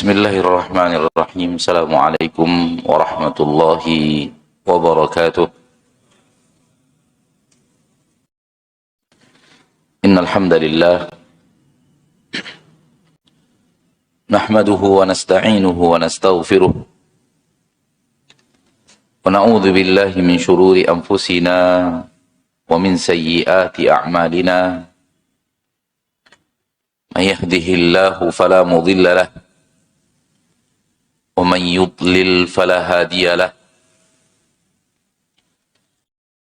Bismillahirrahmanirrahim. Assalamualaikum warahmatullahi wabarakatuh. Innal hamdalillah nahmaduhu wa nasta'inuhu wa nastaghfiruh wa na'udzu billahi min shururi anfusina wa min sayyiati a'malina. May yahdihillahu fala mudilla lahu ومن يضلل فلا هادي له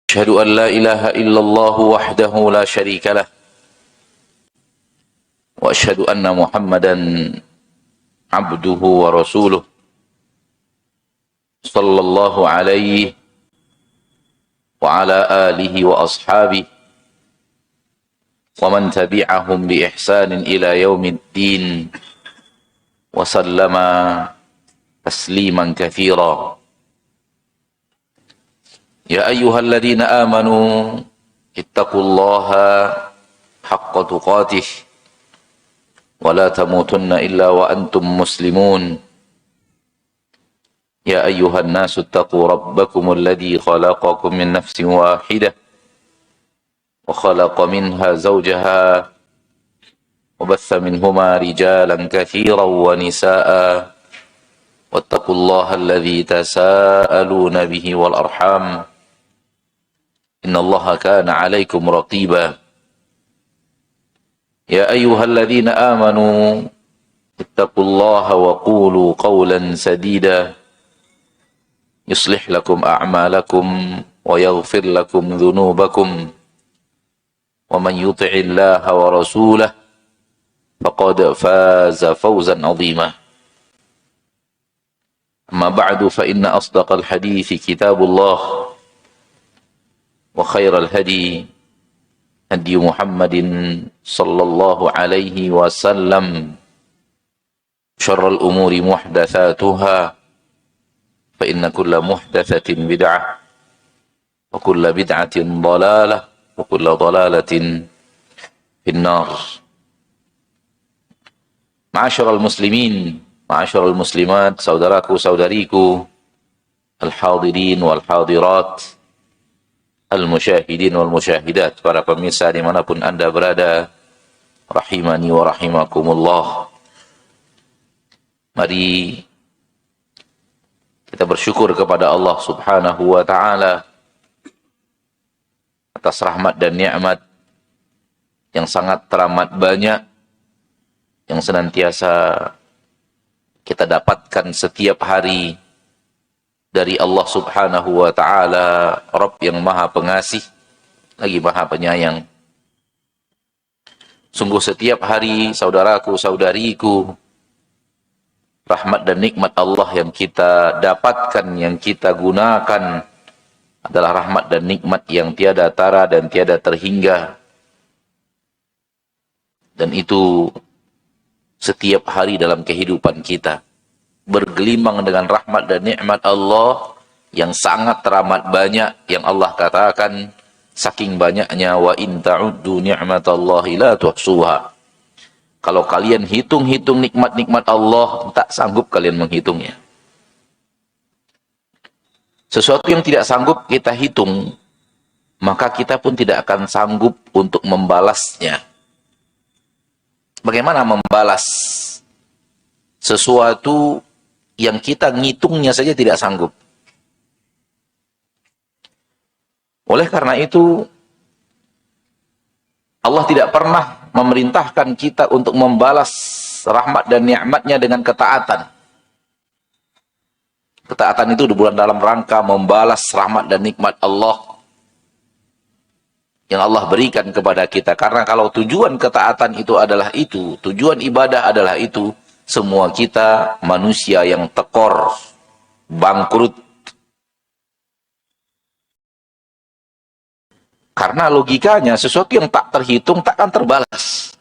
أشهد أن لا إله إلا الله وحده لا شريك له وأشهد أن محمدا عبده ورسوله صلى الله عليه وعلى آله وأصحابه ومن تبعهم بإحسان إلى يوم الدين وسلم تسليما كثيرا. يا أيها الذين آمنوا اتقوا الله حق تقاته ولا تموتن إلا وأنتم مسلمون. يا أيها الناس اتقوا ربكم الذي خلقكم من نفس واحدة وخلق منها زوجها وبث منهما رجالا كثيرا ونساء واتقوا الله الذي تساءلون به والأرحام إن الله كان عليكم رقيبا. يا أيها الذين آمنوا اتقوا الله وقولوا قولا سديدا يصلح لكم أعمالكم ويغفر لكم ذنوبكم ومن يطع الله ورسوله فقد فاز فوزا عظيما. أما بعد فإن أصدق الحديث كتاب الله وخير الهدي هدي محمد صلى الله عليه وسلم شر الأمور محدثاتها فإن كل محدثة بدعة وكل بدعة ضلالة وكل ضلالة في النار. معاشر المسلمين, ma'asyiral muslimat, saudaraku saudariku, al-hadirin wal hadirat, al-musyahidin wal musyahidat, para pemirsa dimanapun anda berada, rahimani wa rahimakumullah. Mari kita bersyukur kepada Allah subhanahu wa ta'ala atas rahmat dan nikmat yang sangat teramat banyak yang senantiasa kita dapatkan setiap hari dari Allah subhanahu wa ta'ala, Rabb yang maha pengasih lagi maha penyayang. Sungguh setiap hari, saudaraku saudariku, rahmat dan nikmat Allah yang kita dapatkan, yang kita gunakan adalah rahmat dan nikmat yang tiada tara dan tiada terhingga. Dan itu setiap hari dalam kehidupan kita bergelimang dengan rahmat dan nikmat Allah yang sangat teramat banyak, yang Allah katakan saking banyaknya, wa in ta'uddu ni'matallahi la tuhsuha. Kalau kalian hitung-hitung nikmat-nikmat Allah, tak sanggup kalian menghitungnya. Sesuatu yang tidak sanggup kita hitung, maka kita pun tidak akan sanggup untuk membalasnya. Bagaimana membalas sesuatu yang kita ngitungnya saja tidak sanggup? Oleh karena itu, Allah tidak pernah memerintahkan kita untuk membalas rahmat dan nikmatnya dengan ketaatan. Ketaatan itu bukan dalam rangka membalas rahmat dan nikmat Allah yang Allah berikan kepada kita. Karena kalau tujuan ketaatan itu adalah itu, tujuan ibadah adalah itu, semua kita manusia yang tekor, bangkrut. Karena logikanya sesuatu yang tak terhitung takkan terbalas.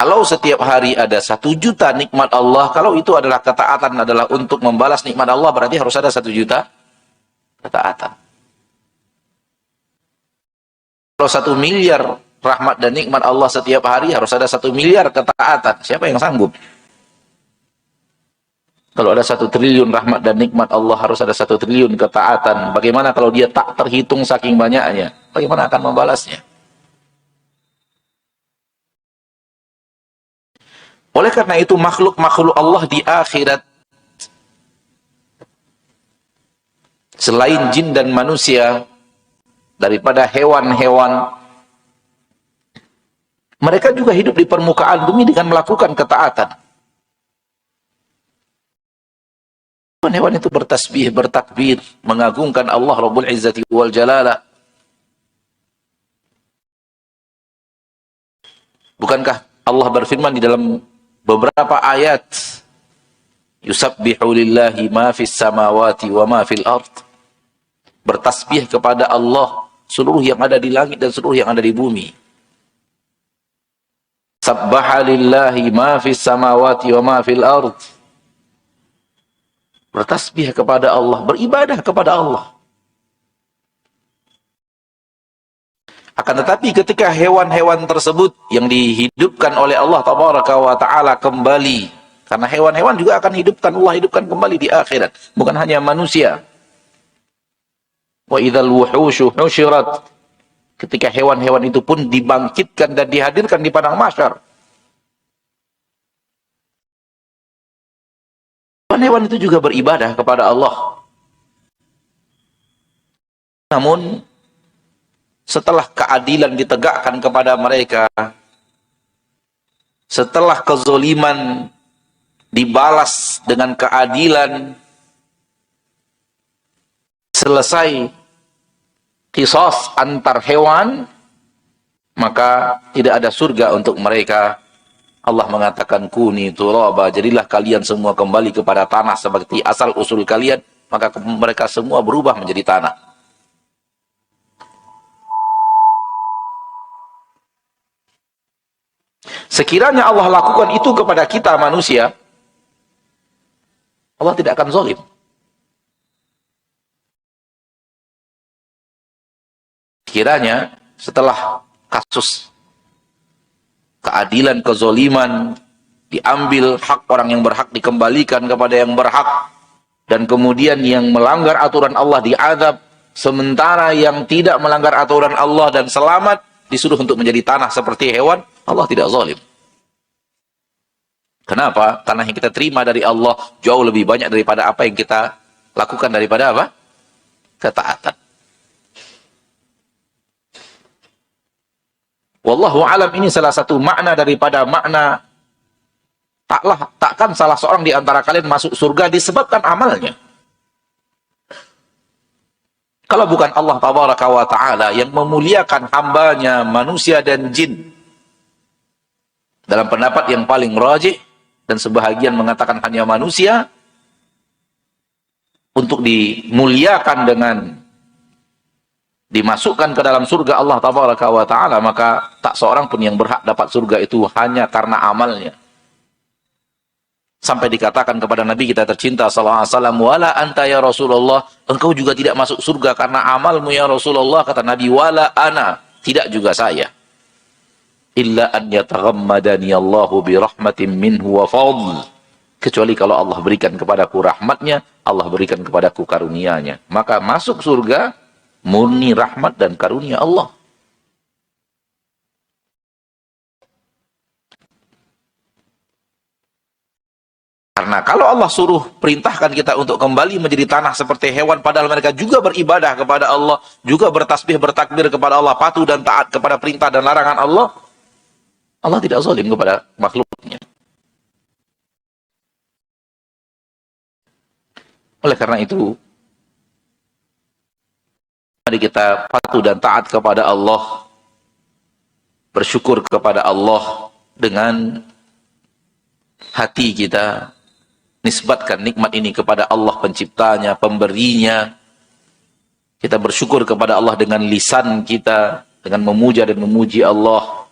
Kalau setiap hari ada 1 juta nikmat Allah, kalau itu adalah ketaatan, adalah untuk membalas nikmat Allah, berarti harus ada 1 juta ketaatan. Kalau 1 miliar rahmat dan nikmat Allah setiap hari, harus ada 1 miliar ketaatan. Siapa yang sanggup? Kalau ada 1 triliun rahmat dan nikmat Allah, harus ada 1 triliun ketaatan. Bagaimana kalau dia tak terhitung saking banyaknya? Bagaimana akan membalasnya? Oleh karena itu, makhluk-makhluk Allah di akhirat, selain jin dan manusia, daripada hewan-hewan, mereka juga hidup di permukaan bumi dengan melakukan ketaatan. Hewan itu bertasbih, bertakbir, mengagungkan Allah Rabbul Izzati wal Jalalah. Bukankah Allah berfirman di dalam beberapa ayat, yusabbihu lillahi ma fis samawati wa ma fil ard. Bertasbih kepada Allah seluruh yang ada di langit dan seluruh yang ada di bumi. Sabbaha lillahi ma fis samawati wa ma fil ard. Bertasbih kepada Allah, beribadah kepada Allah. Akan tetapi ketika hewan-hewan tersebut yang dihidupkan oleh Allah Tabaraka wa Ta'ala kembali, karena hewan-hewan juga akan Allah hidupkan kembali di akhirat, bukan hanya manusia. Wa idzal wuhushu husyirat. Ketika hewan-hewan itu pun dibangkitkan dan dihadirkan di padang mahsyar. Hewan-hewan itu juga beribadah kepada Allah. Namun setelah keadilan ditegakkan kepada mereka, setelah kezoliman dibalas dengan keadilan, selesai qisas antar hewan, maka tidak ada surga untuk mereka. Allah mengatakan, kuni turaba, jadilah kalian semua kembali kepada tanah seperti asal usul kalian, maka mereka semua berubah menjadi tanah. Sekiranya Allah lakukan itu kepada kita manusia, Allah tidak akan zalim. Kiranya setelah kasus keadilan, kezoliman, diambil hak orang yang berhak, dikembalikan kepada yang berhak, dan kemudian yang melanggar aturan Allah diazab, sementara yang tidak melanggar aturan Allah dan selamat disuruh untuk menjadi tanah seperti hewan, Allah tidak zalim. Kenapa? Karena yang kita terima dari Allah jauh lebih banyak daripada apa yang kita lakukan daripada apa? Ketaatan. Wallahu alam, ini salah satu makna daripada makna takkan salah seorang di antara kalian masuk surga disebabkan amalnya. Kalau bukan Allah Tabaraka wa Ta'ala yang memuliakan hambanya manusia dan jin, dalam pendapat yang paling rajih, dan sebahagian mengatakan hanya manusia, untuk dimuliakan dengan dimasukkan ke dalam surga Allah Tabaraka wa Ta'ala, maka tak seorang pun yang berhak dapat surga itu hanya karena amalnya. Sampai dikatakan kepada Nabi kita tercinta sallallahu alaihi wasallam, wala anta ya Rasulullah, engkau juga tidak masuk surga karena amalmu ya Rasulullah. Kata Nabi, wala ana, tidak juga saya. Illa an yataghammadani Allahu bi rahmatin minhu wa fadl. Kecuali kalau Allah berikan kepadaku rahmatnya, Allah berikan kepadaku karunia-Nya, maka masuk surga murni rahmat dan karunia Allah. Karena kalau Allah suruh perintahkan kita untuk kembali menjadi tanah seperti hewan, padahal mereka juga beribadah kepada Allah, juga bertasbih, bertakbir kepada Allah, patuh dan taat kepada perintah dan larangan Allah, Allah tidak zalim kepada makhluknya. Oleh karena itu, mari kita patuh dan taat kepada Allah, bersyukur kepada Allah dengan hati kita, nisbatkan nikmat ini kepada Allah penciptanya, pemberinya. Kita bersyukur kepada Allah dengan lisan kita, dengan memuja dan memuji Allah,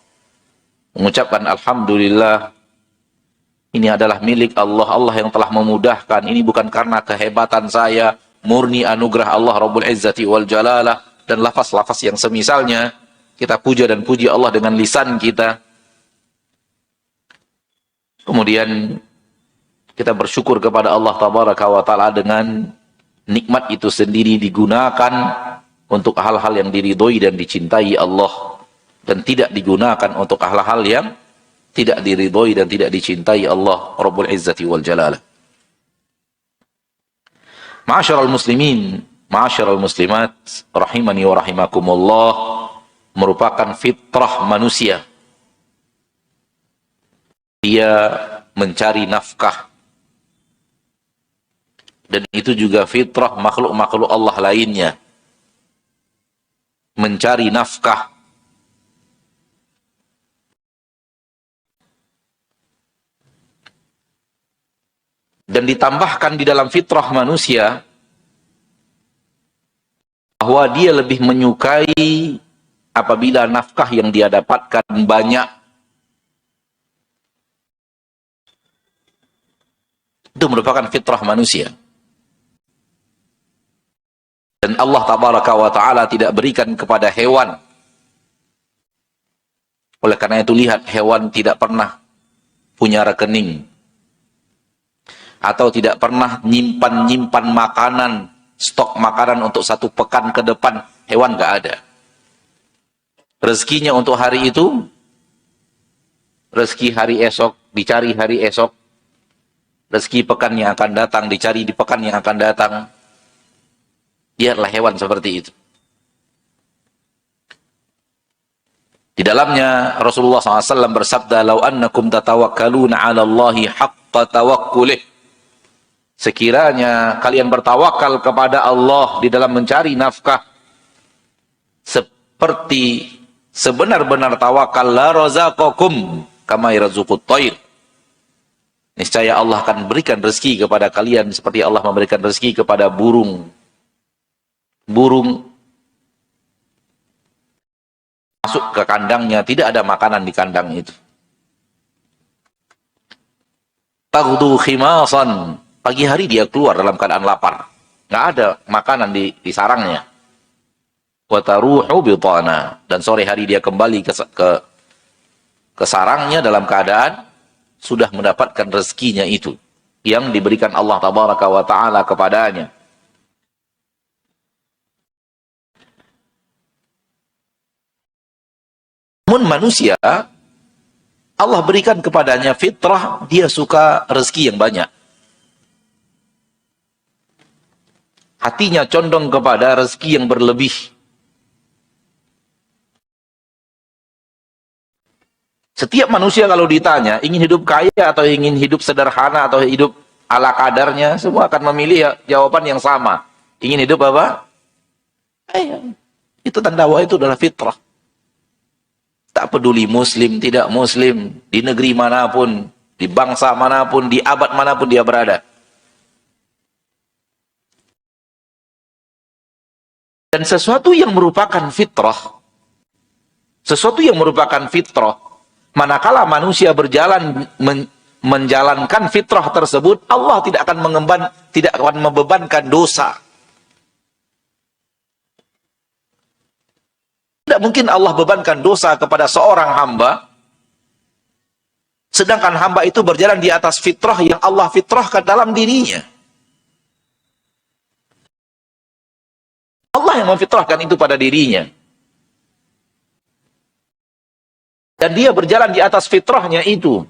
mengucapkan alhamdulillah, ini adalah milik Allah, Allah yang telah memudahkan, ini bukan karena kehebatan saya, murni anugerah Allah Rabbul Izzati wal Jalalah, dan lafaz-lafaz yang semisalnya. kita puja dan puji Allah dengan lisan kita. Kemudian kita bersyukur kepada Allah Tabaraka wa Ta'ala dengan nikmat itu sendiri digunakan untuk hal-hal yang diridhoi dan dicintai Allah, dan tidak digunakan untuk hal-hal yang tidak diridhoi dan tidak dicintai Allah Rabbul Izzati wal Jalalah. Ma'asyiral muslimin, ma'asyiral muslimat, rahimani wa rahimakumullah, merupakan fitrah manusia. Dia mencari nafkah. Dan itu juga fitrah makhluk-makhluk Allah lainnya. Mencari nafkah. Dan ditambahkan di dalam fitrah manusia bahwa dia lebih menyukai apabila nafkah yang dia dapatkan banyak. Itu merupakan fitrah manusia. Dan Allah Tabaraka wa Ta'ala tidak berikan kepada hewan. Oleh karena itu lihat, hewan tidak pernah punya rekening. Atau tidak pernah nyimpan makanan, stok makanan untuk 1 pekan ke depan. Hewan nggak ada. Rezekinya untuk hari itu, rezeki hari esok, dicari hari esok. Rezeki pekan yang akan datang, dicari di pekan yang akan datang. Biarlah hewan seperti itu. Di dalamnya Rasulullah SAW bersabda, "Lau annakum tatawakkaluna 'ala Allahi haqqa tawakkulih." Sekiranya kalian bertawakal kepada Allah di dalam mencari nafkah seperti sebenar-benar tawakal, la razaqakum kama yarzuqut thair. Niscaya Allah akan berikan rezeki kepada kalian seperti Allah memberikan rezeki kepada burung. Burung masuk ke kandangnya, tidak ada makanan di kandang itu. Taghdu khimasan, pagi hari dia keluar dalam keadaan lapar. Nggak ada makanan di sarangnya. Wa taruhu bitana, dan sore hari dia kembali ke sarangnya dalam keadaan sudah mendapatkan rezekinya itu yang diberikan Allah Tabaraka wa Ta'ala kepadanya. Namun manusia, Allah berikan kepadanya fitrah, dia suka rezeki yang banyak. Hatinya condong kepada rezeki yang berlebih. Setiap manusia kalau ditanya, ingin hidup kaya atau ingin hidup sederhana atau hidup ala kadarnya, semua akan memilih jawaban yang sama. Ingin hidup apa? Kaya. Itu tanda bahwa itu adalah fitrah. Tak peduli muslim, tidak muslim, di negeri manapun, di bangsa manapun, di abad manapun dia berada. Dan sesuatu yang merupakan fitrah, manakala manusia berjalan menjalankan fitrah tersebut, Allah tidak akan membebankan dosa. Tidak mungkin Allah bebankan dosa kepada seorang hamba, sedangkan hamba itu berjalan di atas fitrah yang Allah fitrahkan dalam dirinya. Allah yang memfitrahkan itu pada dirinya. Dan dia berjalan di atas fitrahnya itu.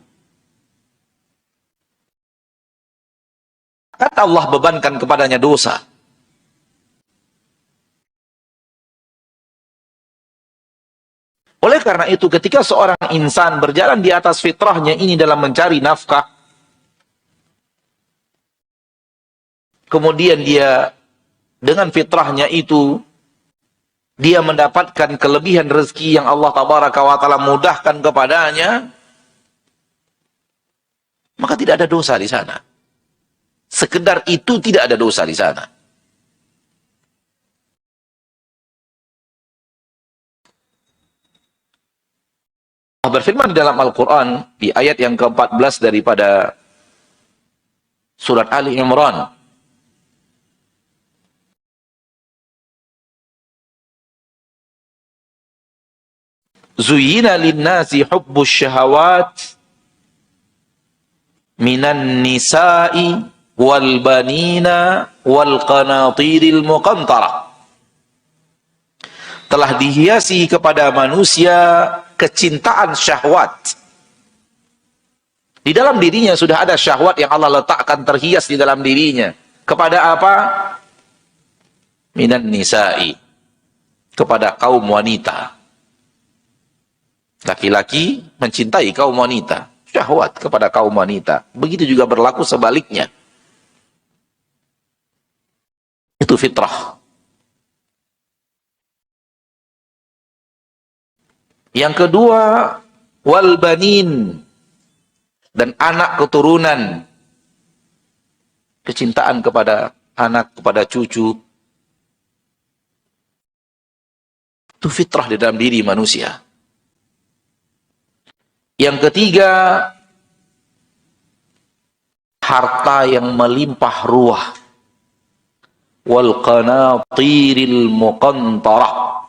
Kata Allah bebankan kepadanya dosa. Oleh karena itu, ketika seorang insan berjalan di atas fitrahnya ini dalam mencari nafkah, kemudian dia dengan fitrahnya itu, dia mendapatkan kelebihan rezeki yang Allah Tabaraka wa Ta'ala mudahkan kepadanya, maka tidak ada dosa di sana. Sekedar itu tidak ada dosa di sana. Allah berfirman di dalam Al-Quran, di ayat yang ke-14 daripada surat Ali Imran. Zuyina linnasi hubbus syahawat minan nisa'i wal banina wal qanatiril muqantarah. Telah dihiasi kepada manusia kecintaan syahwat. Di dalam dirinya sudah ada syahwat yang Allah letakkan terhias di dalam dirinya. Kepada apa? Minan nisa'i. Kepada kaum wanita. Laki-laki mencintai kaum wanita. Syahwat kepada kaum wanita. Begitu juga berlaku sebaliknya. Itu fitrah. Yang kedua, wal banin, dan anak keturunan. Kecintaan kepada anak, kepada cucu. Itu fitrah di dalam diri manusia. Yang ketiga, harta yang melimpah ruah. Wal qanatiril muqantarah.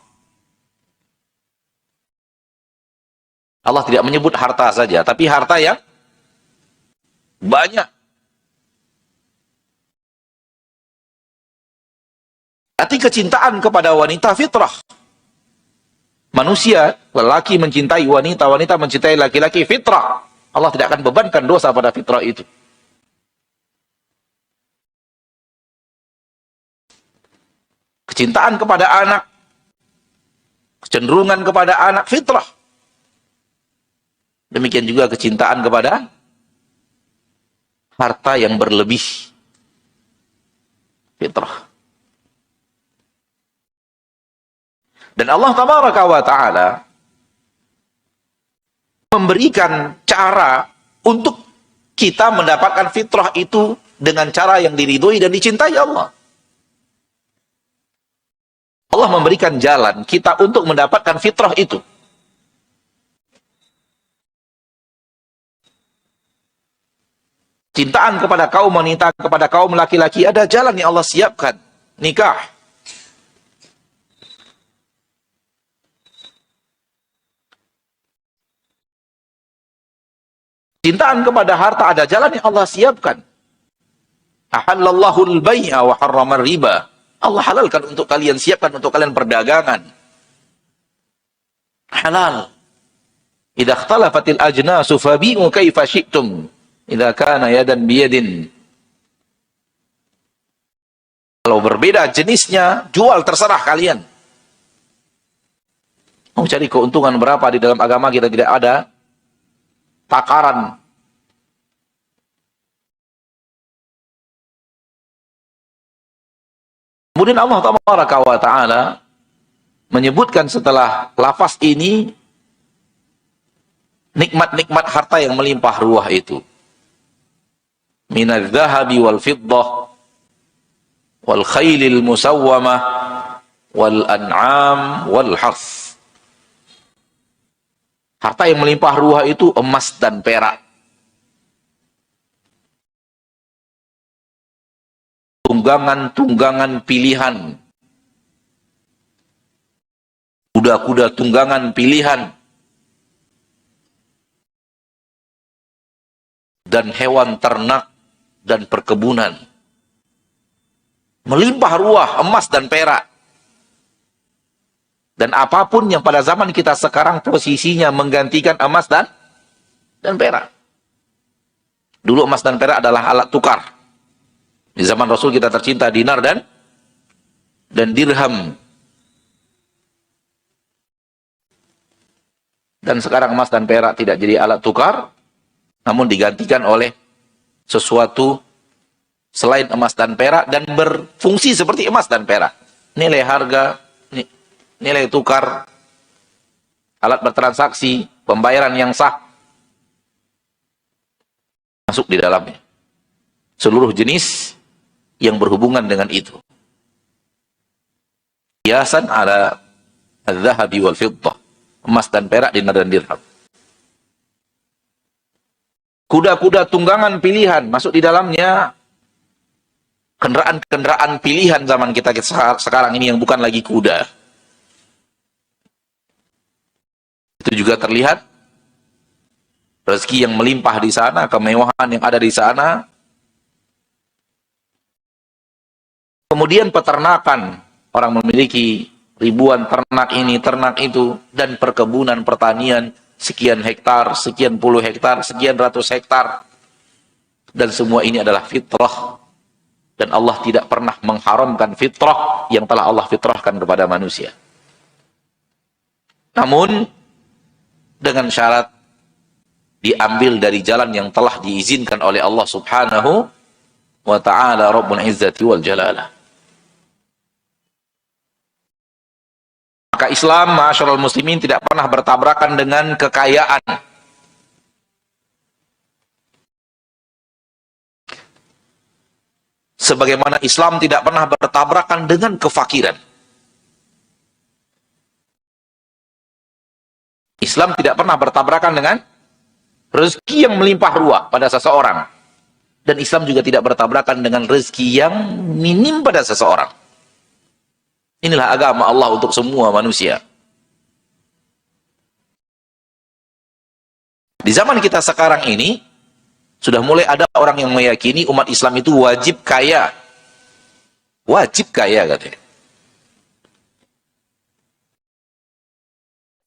Allah tidak menyebut harta saja, tapi harta yang banyak. Arti kecintaan kepada wanita fitrah. Manusia, lelaki mencintai wanita, wanita mencintai laki-laki, fitrah. Allah tidak akan bebankan dosa pada fitrah itu. Kecintaan kepada anak, kecenderungan kepada anak, fitrah. Demikian juga kecintaan kepada harta yang berlebih, fitrah. Dan Allah tabaraka wa ta'ala memberikan cara untuk kita mendapatkan fitrah itu dengan cara yang diridhoi dan dicintai Allah. Allah memberikan jalan kita untuk mendapatkan fitrah itu. Cintaan kepada kaum wanita, kepada kaum laki-laki, ada jalan yang Allah siapkan. Nikah. Cintaan kepada harta, ada jalan yang Allah siapkan. Ahallallahu al-bai'a wa harrama riba. Allah halalkan untuk kalian, siapkan untuk kalian perdagangan. Halal. Idza ikhtalafatil ajnasu fabi'u kaifa syi'tum. Idza kana yadan biyadin. Kalau berbeda jenisnya, jual terserah kalian. Mau cari keuntungan berapa di dalam agama kita tidak ada takaran. Kemudian Allah tabaraka wa ta'ala menyebutkan setelah lafaz ini nikmat-nikmat harta yang melimpah ruah itu. Minadz dzahabi wal fiddah wal khailil musawwamah wal an'am wal harth. Harta yang melimpah ruah itu emas dan perak. Tunggangan-tunggangan pilihan. Kuda-kuda tunggangan pilihan. Dan hewan ternak dan perkebunan. Melimpah ruah emas dan perak. Dan apapun yang pada zaman kita sekarang posisinya menggantikan emas dan perak. Dulu emas dan perak adalah alat tukar. Di zaman Rasul kita tercinta dinar dan dirham. Dan sekarang emas dan perak tidak jadi alat tukar, namun digantikan oleh sesuatu selain emas dan perak dan berfungsi seperti emas dan perak. Nilai harga, nilai tukar, alat bertransaksi, pembayaran yang sah, masuk di dalamnya. Seluruh jenis yang berhubungan dengan itu. Hiasan ala al-zahabi wal fiddah. Emas dan perak, dinar dan dirham. Kuda-kuda tunggangan pilihan, masuk di dalamnya kendaraan-kendaraan pilihan zaman kita sekarang ini yang bukan lagi kuda. Itu juga terlihat rezeki yang melimpah di sana, kemewahan yang ada di sana. Kemudian peternakan, orang memiliki ribuan ternak ini, ternak itu, dan perkebunan, pertanian, sekian hektar, sekian puluh hektar, sekian ratus hektar. Dan semua ini adalah fitrah. Dan Allah tidak pernah mengharamkan fitrah yang telah Allah fitrahkan kepada manusia. Namun, dengan syarat diambil dari jalan yang telah diizinkan oleh Allah subhanahu wa ta'ala Rabbul Izzati wal Jalalah. Maka Islam, ma'asyiral muslimin, tidak pernah bertabrakan dengan kekayaan. Sebagaimana Islam tidak pernah bertabrakan dengan kefakiran. Islam tidak pernah bertabrakan dengan rezeki yang melimpah ruah pada seseorang. Dan Islam juga tidak bertabrakan dengan rezeki yang minim pada seseorang. Inilah agama Allah untuk semua manusia. Di zaman kita sekarang ini, sudah mulai ada orang yang meyakini umat Islam itu wajib kaya. Wajib kaya, katanya.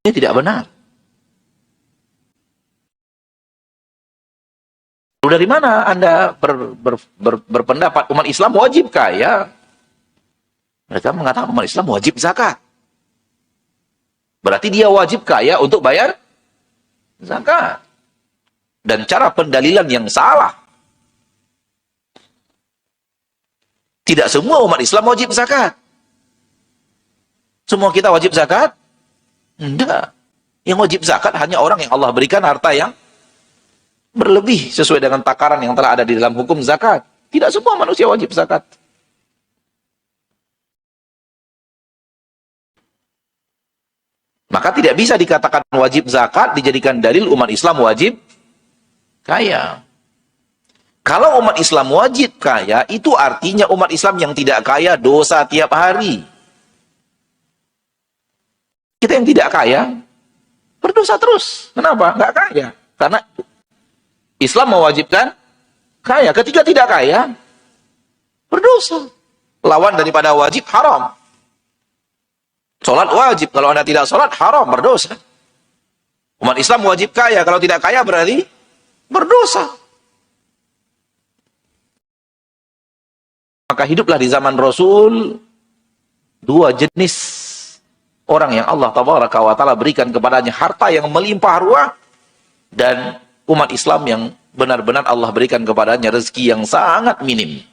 Ini tidak benar. Dari mana Anda berpendapat umat Islam wajib kaya? Mereka mengatakan umat Islam wajib zakat. Berarti dia wajib kaya untuk bayar zakat. Dan cara pendalilan yang salah. Tidak semua umat Islam wajib zakat. Semua kita wajib zakat? Tidak. Yang wajib zakat hanya orang yang Allah berikan harta yang berlebih sesuai dengan takaran yang telah ada di dalam hukum zakat. Tidak semua manusia wajib zakat. Maka tidak bisa dikatakan wajib zakat dijadikan dalil umat Islam wajib kaya. Kalau umat Islam wajib kaya, itu artinya umat Islam yang tidak kaya dosa tiap hari. Kita yang tidak kaya berdosa terus. Kenapa? Nggak kaya. Karena Islam mewajibkan kaya. Ketika tidak kaya, berdosa. Lawan daripada wajib, haram. Sholat wajib. Kalau Anda tidak sholat, haram, berdosa. Umat Islam wajib kaya. Kalau tidak kaya berarti berdosa. Maka hiduplah di zaman Rasul dua jenis orang yang Allah tabaraka wa ta'ala berikan kepadanya harta yang melimpah ruah, dan umat Islam yang benar-benar Allah berikan kepadanya rezeki yang sangat minim.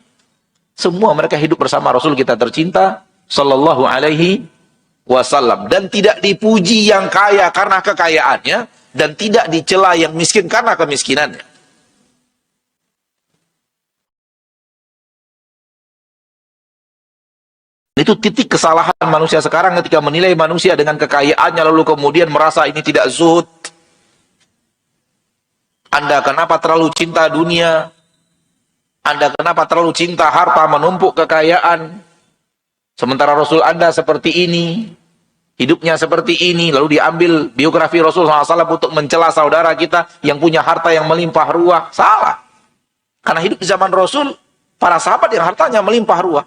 Semua mereka hidup bersama Rasul kita tercinta sallallahu alaihi wasallam, dan tidak dipuji yang kaya karena kekayaannya, dan tidak dicela yang miskin karena kemiskinannya. Itu titik kesalahan manusia sekarang ketika menilai manusia dengan kekayaannya lalu kemudian merasa ini tidak zuhud. Anda kenapa terlalu cinta dunia? Anda kenapa terlalu cinta harta, menumpuk kekayaan? Sementara Rasul Anda seperti ini, hidupnya seperti ini, lalu diambil biografi Rasul SAW untuk mencela saudara kita yang punya harta yang melimpah ruah. Salah. Karena hidup di zaman Rasul, para sahabat yang hartanya melimpah ruah.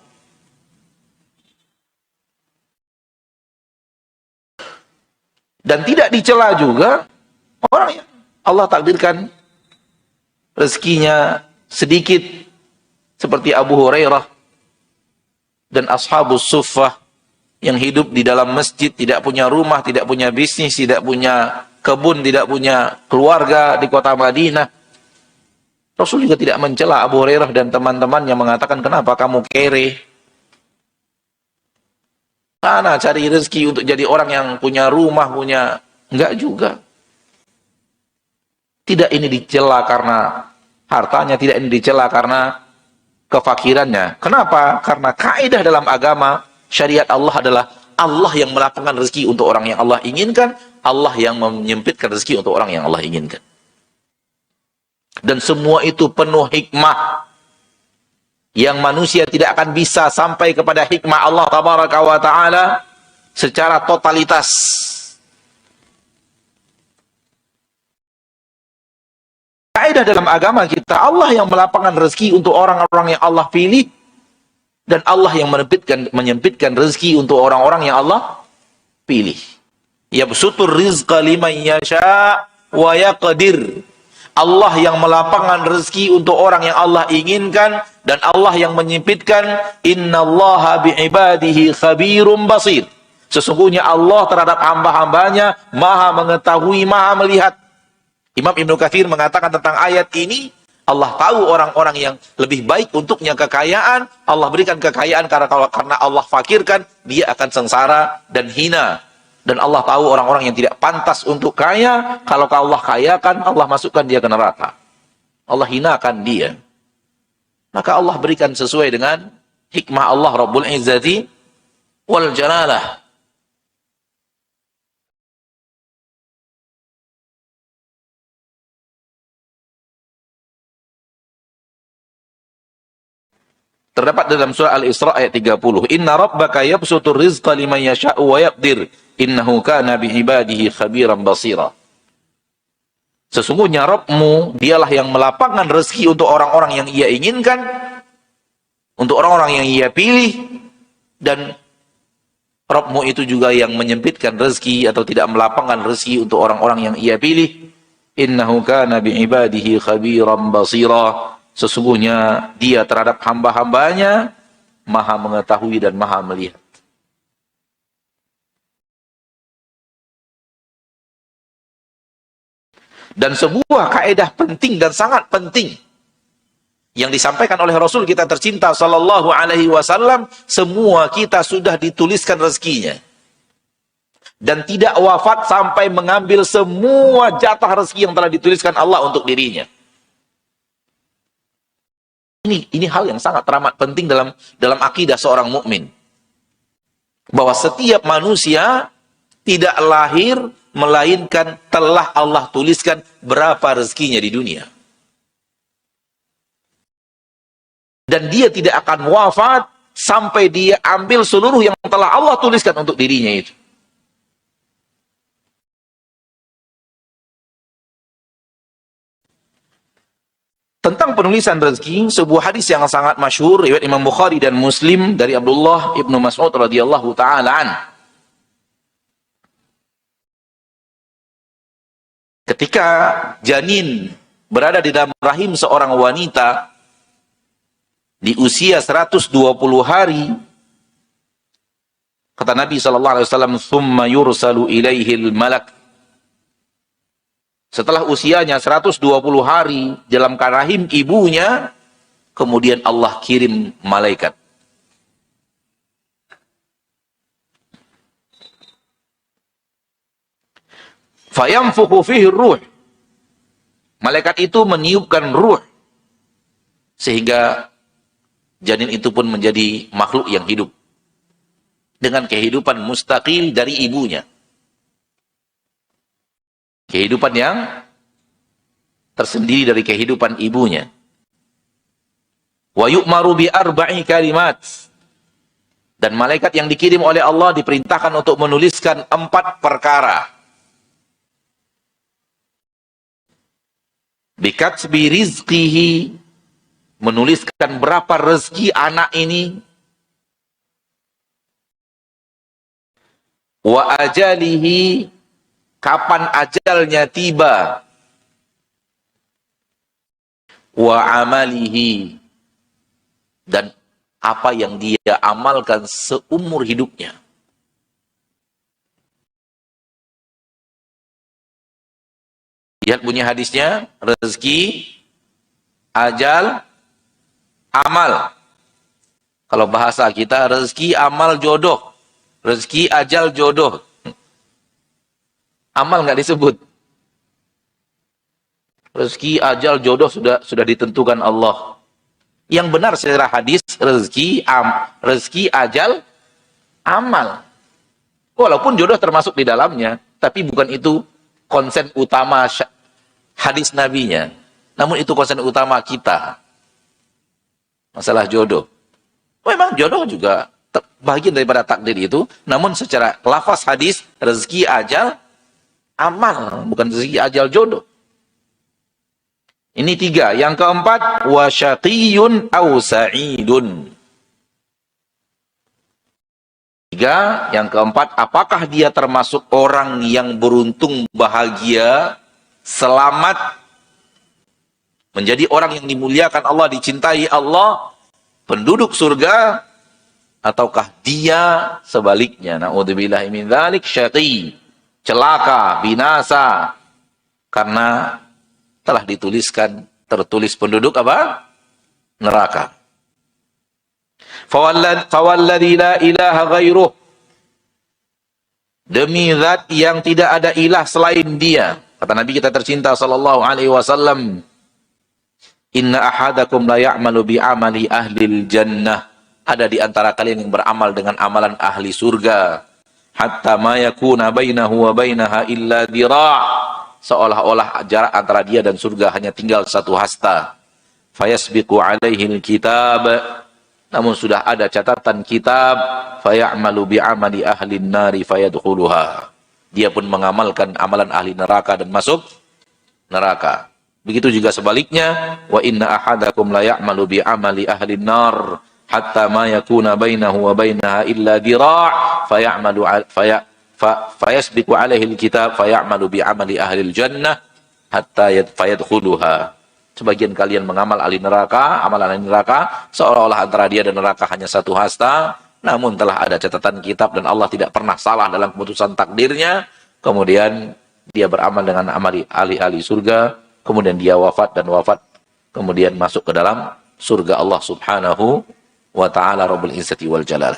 Dan tidak dicela juga orang yang Allah takdirkan rezekinya sedikit, seperti Abu Hurairah dan ashabus suffah yang hidup di dalam masjid, tidak punya rumah, tidak punya bisnis, tidak punya kebun, tidak punya keluarga di kota Madinah. Rasul juga tidak mencela Abu Hurairah dan teman-teman yang mengatakan, kenapa kamu kere? Mana cari rezeki untuk jadi orang yang punya rumah, punya... Enggak juga. Tidak ini dicela karena hartanya, tidak ini dicela karena kefakirannya. Kenapa? Karena kaidah dalam agama, syariat Allah adalah Allah yang melapangkan rezeki untuk orang yang Allah inginkan, Allah yang menyempitkan rezeki untuk orang yang Allah inginkan. Dan semua itu penuh hikmah, yang manusia tidak akan bisa sampai kepada hikmah Allah tabaraka wa ta'ala secara totalitas. kaidah dalam agama kita, Allah yang melapangkan rezeki untuk orang-orang yang Allah pilih, dan Allah yang menyempitkan rezeki untuk orang-orang yang Allah pilih. Yabsutur rizqa liman yasha wa yaqdir. Allah yang melapangkan rezeki untuk orang yang Allah inginkan, dan Allah yang menyempitkan. Innallaha bi'ibadihi khabirum basir. Sesungguhnya Allah terhadap hamba-hambanya maha mengetahui, maha melihat. Imam Ibnu Katsir mengatakan tentang ayat ini, Allah tahu orang-orang yang lebih baik untuknya kekayaan, Allah berikan kekayaan karena Allah fakirkan, dia akan sengsara dan hina. Dan Allah tahu orang-orang yang tidak pantas untuk kaya, kalau Allah kayakan, Allah masukkan dia ke neraka. Allah hinakan dia. Maka Allah berikan sesuai dengan hikmah Allah Rabbul Izzati wal Jalalah. Terdapat dalam surah Al-Isra ayat 30. Inna rabbaka yabsutur rizqa liman yasha'u wa yaqdir. Innahu kana bi'ibadihi khabiran basira. Sesungguhnya Rabbmu, dialah yang melapangkan rezeki untuk orang-orang yang ia inginkan, untuk orang-orang yang ia pilih, dan Rabbmu itu juga yang menyempitkan rezeki atau tidak melapangkan rezeki untuk orang-orang yang ia pilih. Innahu kana bi'ibadihi khabiran basira. Sesungguhnya dia terhadap hamba-hambanya maha mengetahui dan maha melihat. Dan sebuah kaedah penting dan sangat penting yang disampaikan oleh Rasul kita tercinta sallallahu alaihi wasallam, semua kita sudah dituliskan rezekinya. Dan tidak wafat sampai mengambil semua jatah rezeki yang telah dituliskan Allah untuk dirinya. Ini hal yang sangat teramat penting dalam akidah seorang mukmin. Bahwa setiap manusia tidak lahir melainkan telah Allah tuliskan berapa rezekinya di dunia. Dan dia tidak akan wafat sampai dia ambil seluruh yang telah Allah tuliskan untuk dirinya itu. Tentang penulisan rezeki, sebuah hadis yang sangat masyhur riwayat Imam Bukhari dan Muslim dari Abdullah ibnu Mas'ud radhiyallahu taala an. Ketika janin berada di dalam rahim seorang wanita di usia 120 hari, kata Nabi sallallahu alaihi wasallam, "Tsumma yursalu ilaihil malak." Setelah usianya 120 hari dalam rahim ibunya, kemudian Allah kirim malaikat. Fayamfukhu fihi ruh. Malaikat itu meniupkan ruh, sehingga janin itu pun menjadi makhluk yang hidup dengan kehidupan mustaqil dari ibunya. Kehidupan yang tersendiri dari kehidupan ibunya. Wa yu'maru bi arba'i kalimat. Dan malaikat yang dikirim oleh Allah diperintahkan untuk menuliskan 4 perkara. Bikatsbi rizqihi, menuliskan berapa rezeki anak ini. Wa ajalihi, kapan ajalnya tiba. Wa amalihi, dan apa yang dia amalkan seumur hidupnya. Lihat bunyi hadisnya, rezeki, ajal, amal. Kalau bahasa kita, rezeki, amal, jodoh. Rezeki, ajal, jodoh. Amal nggak disebut. Rezeki, ajal, jodoh sudah ditentukan Allah. Yang benar secara hadis, rezeki, ajal, amal. Walaupun jodoh termasuk di dalamnya, tapi bukan itu konsen utama hadis nabinya. Namun itu konsen utama kita. Masalah jodoh. Memang jodoh juga bagian daripada takdir itu, namun secara lafaz hadis, rezeki, ajal, amal, bukan rezeki, ajal, jodoh. Ini 3. Yang keempat, wa syaqiyun aw sa'idun. 3. Yang keempat, apakah dia termasuk orang yang beruntung, bahagia, selamat, menjadi orang yang dimuliakan Allah, dicintai Allah, penduduk surga, ataukah dia sebaliknya, na'udzubillahi min dzalik, syaqi, celaka, binasa, karena telah tertulis penduduk apa? Neraka. Fawalladzi la ilaha ghairuh, demi zat yang tidak ada ilah selain dia. Kata Nabi kita tercinta sallallahu alaihi wasallam, inna ahadakum la ya'malu bi amali ahlil jannah, ada di antara kalian yang beramal dengan amalan ahli surga, hatta ma yakuna bainahu wa bainaha illa dhira', seolah-olah jarak antara dia dan surga hanya tinggal 1 hasta. Fayasbiqu alaihi alkitab, namun sudah ada catatan kitab, fayamalu bi'amali ahli nari fayadkhuluha, dia pun mengamalkan amalan ahli neraka dan masuk neraka. Begitu juga sebaliknya, wa inna ahadakum la ya'malu bi'amali ahli nar hatta ma yakuna bainahu wa bainaha illa dira' fayasbiqu alaihi alkitab fayamalu bi'amali ahli jannah hatta fayadkhuluha. Sebagian kalian mengamal ahli neraka, amalan ahli neraka, seolah-olah antara dia dan neraka hanya 1 hasta, namun telah ada catatan kitab dan Allah tidak pernah salah dalam keputusan takdirnya. Kemudian dia beramal dengan amali ahli surga, kemudian dia wafat, kemudian masuk ke dalam surga Allah subhanahu wa ta'ala Rabbul Izzati wal Jalal.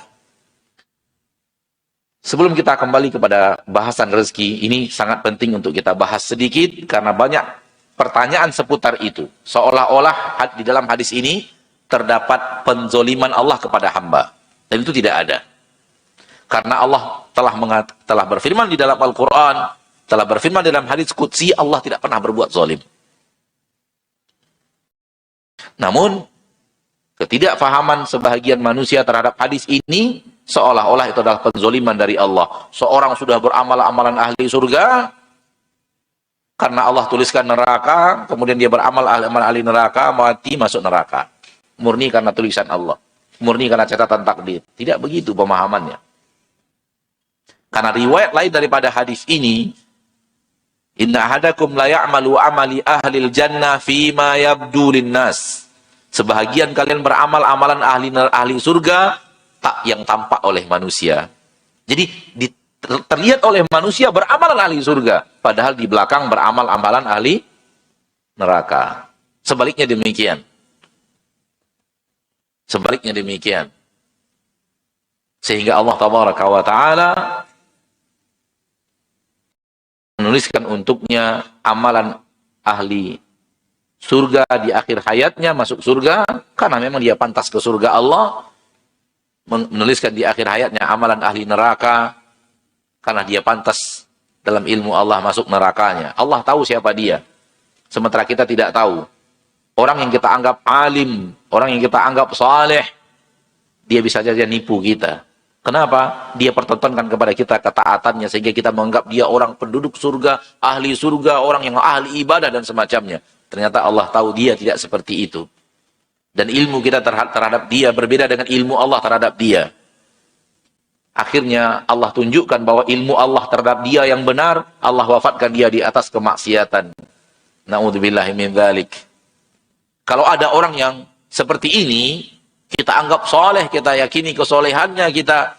Sebelum kita kembali kepada bahasan rezeki, ini sangat penting untuk kita bahas sedikit, karena banyak pertanyaan seputar itu. Seolah-olah di dalam hadis ini terdapat penzoliman Allah kepada hamba. Dan itu tidak ada. Karena Allah telah berfirman di dalam Al-Quran, telah berfirman dalam hadis qudsi, Allah tidak pernah berbuat zalim. Namun, ketidakfahaman sebahagian manusia terhadap hadis ini, seolah-olah itu adalah penzoliman dari Allah. Seorang sudah beramal amalan ahli surga, karena Allah tuliskan neraka, kemudian dia beramal ahli neraka, mati masuk neraka. Murni karena tulisan Allah. Murni karena catatan takdir. Tidak begitu pemahamannya. Karena riwayat lain daripada hadis ini, inna ahadakum la ya'malu amali ahlil jannah fima yabdu linnas. Sebahagian kalian beramal amalan ahli surga yang tampak oleh manusia. Jadi terlihat oleh manusia beramalan ahli surga, padahal di belakang beramal amalan ahli neraka. Sebaliknya demikian. Sehingga Allah tabaraka wa ta'ala menuliskan untuknya amalan ahli surga di akhir hayatnya, masuk surga, karena memang dia pantas ke surga. Allah menuliskan di akhir hayatnya amalan ahli neraka, karena dia pantas dalam ilmu Allah masuk nerakanya. Allah tahu siapa dia, sementara kita tidak tahu. Orang yang kita anggap alim, orang yang kita anggap saleh, dia bisa saja nipu kita. Kenapa? Dia pertontonkan kepada kita ketaatannya, sehingga kita menganggap dia orang penduduk surga, ahli surga, orang yang ahli ibadah dan semacamnya. Ternyata Allah tahu dia tidak seperti itu. Dan ilmu kita terhadap dia berbeda dengan ilmu Allah terhadap dia. Akhirnya Allah tunjukkan bahwa ilmu Allah terhadap dia yang benar, Allah wafatkan dia di atas kemaksiatan. Na'udzubillahi min dzalik. Kalau ada orang yang seperti ini, kita anggap soleh, kita yakini kesolehannya, kita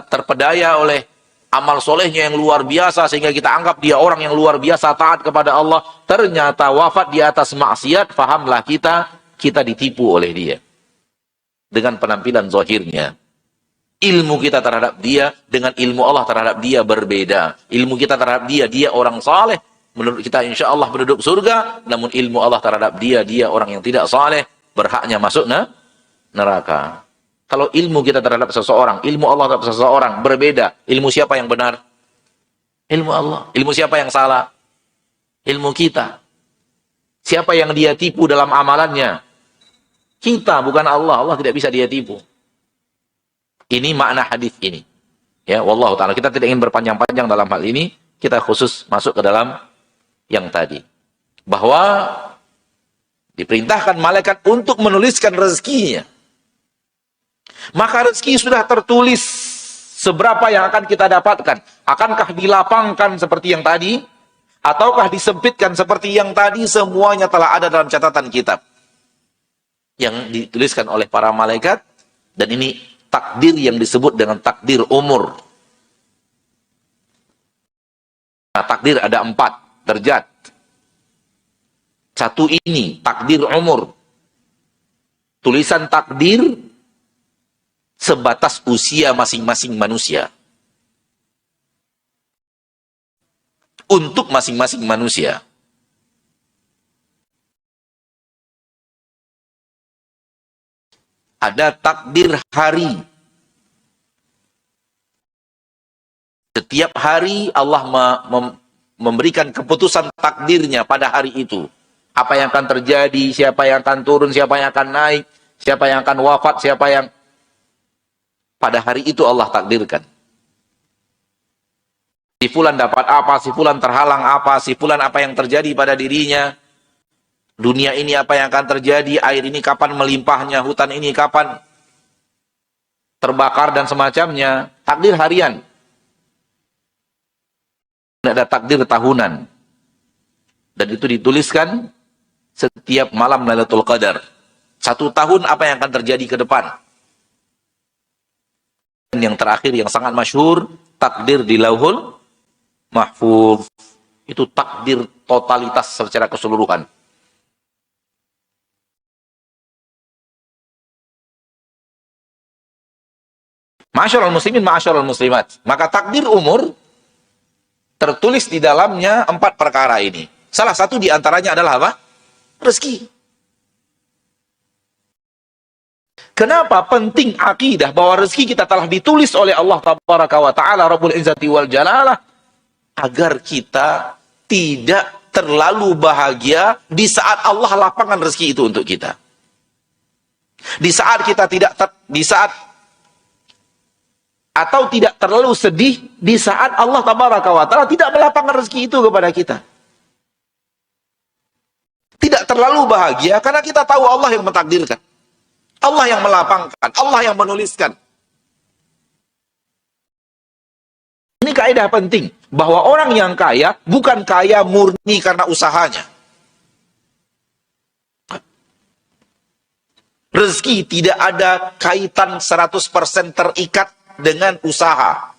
terpedaya oleh amal solehnya yang luar biasa, sehingga kita anggap dia orang yang luar biasa taat kepada Allah. Ternyata wafat di atas maksiat, fahamlah kita ditipu oleh dia dengan penampilan zahirnya. Ilmu kita terhadap dia dengan ilmu Allah terhadap dia berbeda. Ilmu kita terhadap dia orang saleh, menurut kita insya Allah penduduk surga. Namun ilmu Allah terhadap dia orang yang tidak saleh, berhaknya masuk neraka. Kalau ilmu kita terhadap seseorang, ilmu Allah terhadap seseorang berbeda, ilmu siapa yang benar? Ilmu Allah. Ilmu siapa yang salah? Ilmu kita. Siapa yang dia tipu dalam amalannya? Kita, bukan Allah. Allah tidak bisa dia tipu. Ini makna hadis ini. Ya, wallahu ta'ala. Kita tidak ingin berpanjang-panjang dalam hal ini. Kita khusus masuk ke dalam yang tadi. Bahwa Diperintahkan malaikat untuk menuliskan rezekinya. Maka rezeki sudah tertulis seberapa yang akan kita dapatkan. Akankah dilapangkan seperti yang tadi? Ataukah disempitkan seperti yang tadi? Semuanya telah ada dalam catatan kitab yang dituliskan oleh para malaikat. Dan ini takdir yang disebut dengan takdir umur. Nah, takdir ada 4 derajat. Satu ini, takdir umur. Tulisan takdir sebatas usia masing-masing manusia. Untuk masing-masing manusia. Ada takdir hari. Setiap hari Allah memberikan keputusan takdirnya pada hari itu. Apa yang akan terjadi, siapa yang akan turun, siapa yang akan naik, siapa yang akan wafat, siapa yang... Pada hari itu Allah takdirkan. Si fulan dapat apa, si fulan terhalang apa, si fulan apa yang terjadi pada dirinya. Dunia ini apa yang akan terjadi, air ini kapan melimpahnya, hutan ini kapan terbakar dan semacamnya. Takdir harian. Ada takdir tahunan. Dan itu dituliskan setiap malam Lailatul Qadar. 1 tahun apa yang akan terjadi ke depan. Dan yang terakhir yang sangat masyhur, takdir di Lauhul Mahfuz. Itu takdir totalitas secara keseluruhan. Ma'asyiral muslimin, ma'asyiral muslimat. Maka takdir umur tertulis di dalamnya 4 perkara ini. Salah satu di antaranya adalah apa? Rezeki. Kenapa penting akidah bahwa rezeki kita telah ditulis oleh Allah Tabaraka wa Ta'ala Rabbul Izzati wal Jalalah, agar kita tidak terlalu bahagia di saat Allah lapangkan rezeki itu untuk kita. Di saat kita tidak atau tidak terlalu sedih di saat Allah Tabaraka wa Ta'ala tidak melapangkan rezeki itu kepada kita. Tidak terlalu bahagia karena kita tahu Allah yang mentakdirkan. Allah yang melapangkan, Allah yang menuliskan. Ini kaidah penting, bahwa orang yang kaya bukan kaya murni karena usahanya. Rezeki tidak ada kaitan 100% terikat dengan usaha.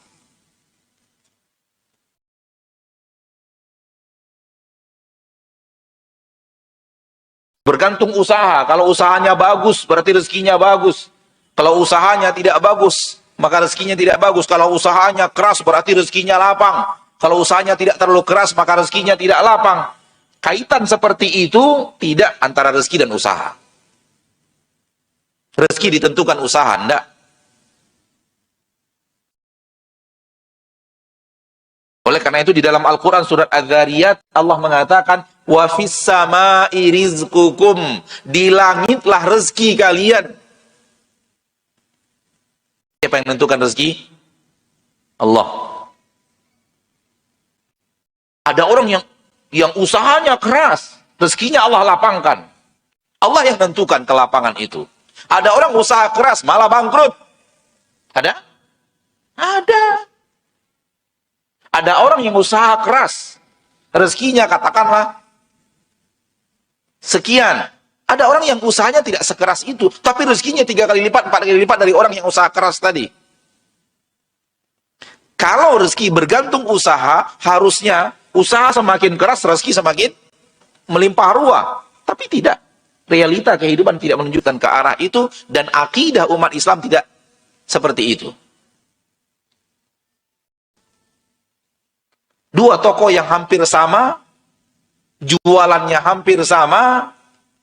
Bergantung usaha. Kalau usahanya bagus, berarti rezekinya bagus. Kalau usahanya tidak bagus, maka rezekinya tidak bagus. Kalau usahanya keras, berarti rezekinya lapang. Kalau usahanya tidak terlalu keras, maka rezekinya tidak lapang. Kaitan seperti itu tidak antara rezeki dan usaha. Rezeki ditentukan usaha, enggak. Oleh karena itu di dalam Al-Quran surat Az-Zariyat Allah mengatakan wa fis samai rizqukum, di langitlah rezeki kalian. Siapa yang menentukan rezeki? Allah. Ada orang yang usahanya keras, rezekinya Allah lapangkan. Allah yang menentukan kelapangan itu. Ada orang usaha keras malah bangkrut. Ada? Ada. Ada orang yang usaha keras, rezekinya katakanlah sekian. Ada orang yang usahanya tidak sekeras itu, tapi rezekinya 3 kali lipat, 4 kali lipat dari orang yang usaha keras tadi. Kalau rezeki bergantung usaha, harusnya usaha semakin keras, rezeki semakin melimpah ruah. Tapi tidak. Realita kehidupan tidak menunjukkan ke arah itu, dan akidah umat Islam tidak seperti itu. 2 toko yang hampir sama, jualannya hampir sama,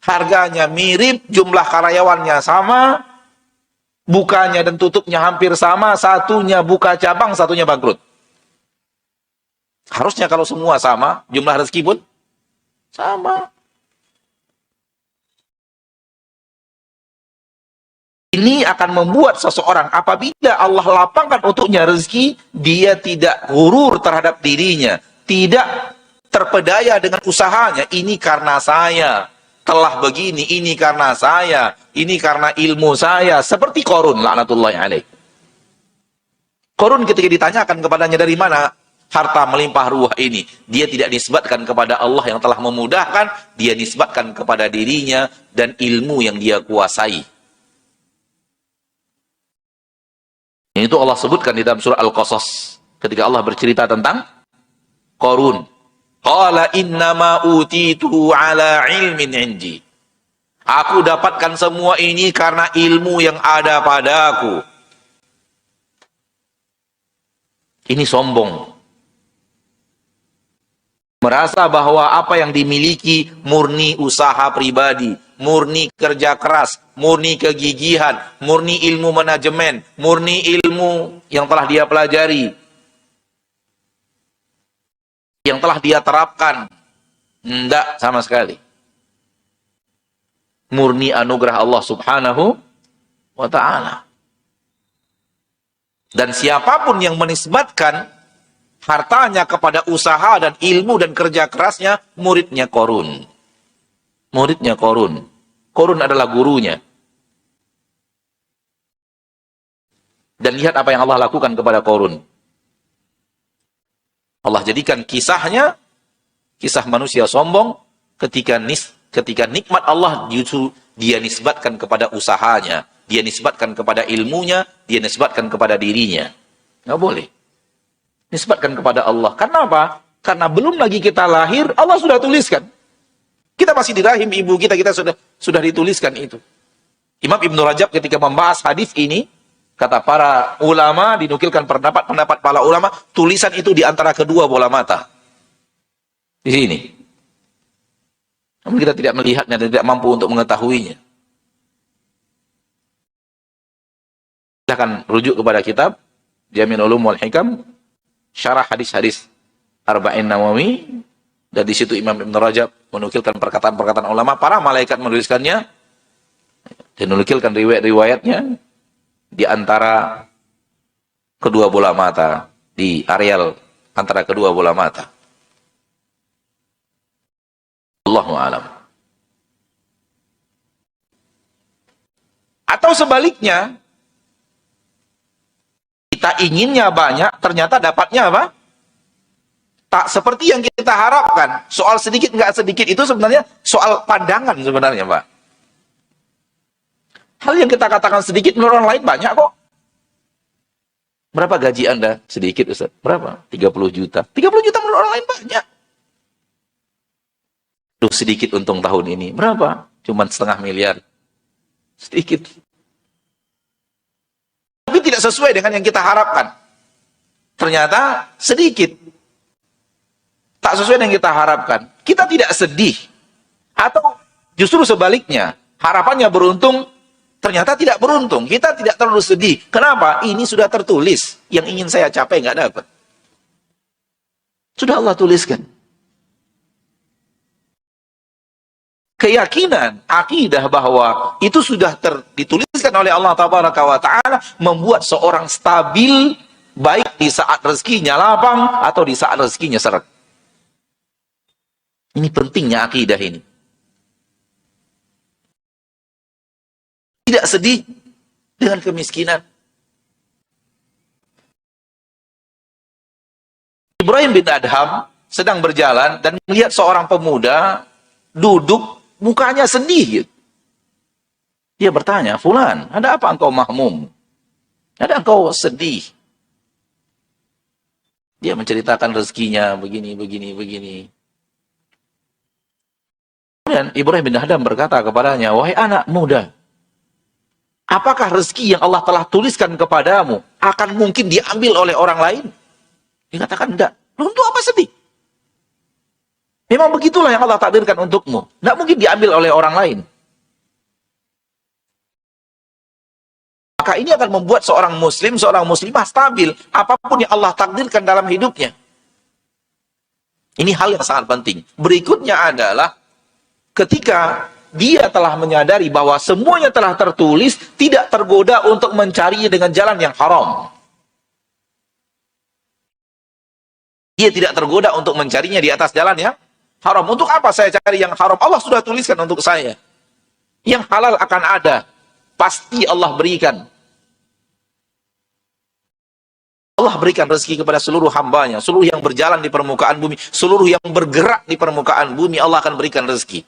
harganya mirip, jumlah karyawannya sama, bukanya dan tutupnya hampir sama, satunya buka cabang, satunya bangkrut. Harusnya kalau semua sama, jumlah rezeki pun sama. Ini akan membuat seseorang apabila Allah lapangkan untuknya rezeki, dia tidak gurur terhadap dirinya, tidak terpedaya dengan usahanya. Ini karena saya, telah begini, ini karena saya, ini karena ilmu saya. Seperti Qarun, laknatullahi alaih. Qarun ketika ditanyakan kepadanya dari mana harta melimpah ruah ini, dia tidak nisbatkan kepada Allah yang telah memudahkan, dia nisbatkan kepada dirinya dan ilmu yang dia kuasai. Itu Allah sebutkan di dalam surah Al-Qasas ketika Allah bercerita tentang Qarun. Qala innama utitu ala ilmin indi. Aku dapatkan semua ini karena ilmu yang ada padaku. Ini sombong. Merasa bahwa apa yang dimiliki murni usaha pribadi, murni kerja keras, murni kegigihan, murni ilmu manajemen, murni ilmu yang telah dia pelajari, yang telah dia terapkan. Tidak sama sekali. Murni anugerah Allah subhanahu wa ta'ala. Dan siapapun yang menisbatkan hartanya kepada usaha dan ilmu dan kerja kerasnya, muridnya Qarun. Muridnya Qarun. Qarun adalah gurunya. Dan lihat apa yang Allah lakukan kepada Qarun. Allah jadikan kisahnya, kisah manusia sombong, ketika nikmat Allah justru dia nisbatkan kepada usahanya, dia nisbatkan kepada ilmunya, dia nisbatkan kepada dirinya. Nggak boleh. Nisbatkan kepada Allah. Karena apa? Karena belum lagi kita lahir, Allah sudah tuliskan. Kita masih di rahim ibu kita sudah dituliskan itu. Imam Ibn Rajab ketika membahas hadis ini, kata para ulama, dinukilkan pendapat para ulama, tulisan itu di antara kedua bola mata. Di sini. Namun kita tidak melihatnya dan tidak mampu untuk mengetahuinya. Kita akan rujuk kepada kitab Jami' Ulum wal Hikam, syarah hadis-hadis Arba'in Nawawi, dan di situ Imam Ibn Rajab menukilkan perkataan-perkataan ulama, para malaikat menuliskannya, dan menukilkan riwayat-riwayatnya di antara kedua bola mata, di areal antara kedua bola mata. Allahu a'lam. Atau sebaliknya, kita inginnya banyak, ternyata dapatnya apa? Tak seperti yang kita harapkan. Soal sedikit nggak sedikit itu sebenarnya soal pandangan sebenarnya, Pak. Hal yang kita katakan sedikit menurut orang lain banyak kok. Berapa gaji Anda? Sedikit, Ustaz. Berapa? 30 juta. 30 juta menurut orang lain banyak. Duh, sedikit untung tahun ini. Berapa? Cuman 0,5 miliar. Sedikit. Tapi tidak sesuai dengan yang kita harapkan. Ternyata sedikit. Tak sesuai dengan yang kita harapkan. Kita tidak sedih. Atau justru sebaliknya. Harapannya beruntung, ternyata tidak beruntung. Kita tidak terlalu sedih. Kenapa? Ini sudah tertulis. Yang ingin saya capai nggak dapat. Sudah Allah tuliskan. Keyakinan, akidah bahwa itu sudah dituliskan oleh Allah Tabaraka wa Ta'ala, membuat seorang stabil, baik di saat rezekinya lapang atau di saat rezekinya seret. Ini pentingnya akidah ini. Tidak sedih dengan kemiskinan. Ibrahim bin Adham sedang berjalan dan melihat seorang pemuda duduk, mukanya sedih. Dia bertanya, "Fulan, ada apa engkau mahmum? Ada engkau sedih?" Dia menceritakan rezekinya, begini. Kemudian Ibrahim bin Adham berkata kepadanya, "Wahai anak muda, apakah rezeki yang Allah telah tuliskan kepadamu akan mungkin diambil oleh orang lain?" Dia katakan, "Enggak." "Loh, untuk apa sedih? Memang begitulah yang Allah takdirkan untukmu. Tidak mungkin diambil oleh orang lain." Maka ini akan membuat seorang muslim, seorang muslimah stabil. Apapun yang Allah takdirkan dalam hidupnya. Ini hal yang sangat penting. Berikutnya adalah ketika dia telah menyadari bahwa semuanya telah tertulis, tidak tergoda untuk mencarinya dengan jalan yang haram. Dia tidak tergoda untuk mencarinya di atas jalan yang haram. Untuk apa saya cari yang haram? Allah sudah tuliskan untuk saya. Yang halal akan ada. Pasti Allah berikan. Allah berikan rezeki kepada seluruh hambanya, seluruh yang berjalan di permukaan bumi, seluruh yang bergerak di permukaan bumi, Allah akan berikan rezeki.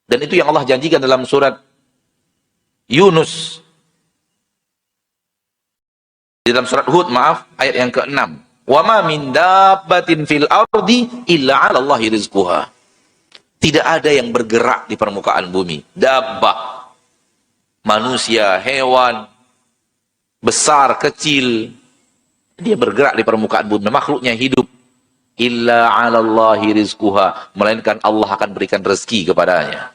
Dan itu yang Allah janjikan dalam surat Yunus. Di dalam surat Hud, maaf, ayat yang ke-6. Wa ma min dabbatin fil ardi illa 'ala Allahi rizquha. Tidak ada yang bergerak di permukaan bumi. Dabbah, manusia, hewan, besar, kecil, dia bergerak di permukaan bumi, makhluknya hidup. Illa 'ala Allahi rizquha, melainkan Allah akan berikan rezeki kepadanya.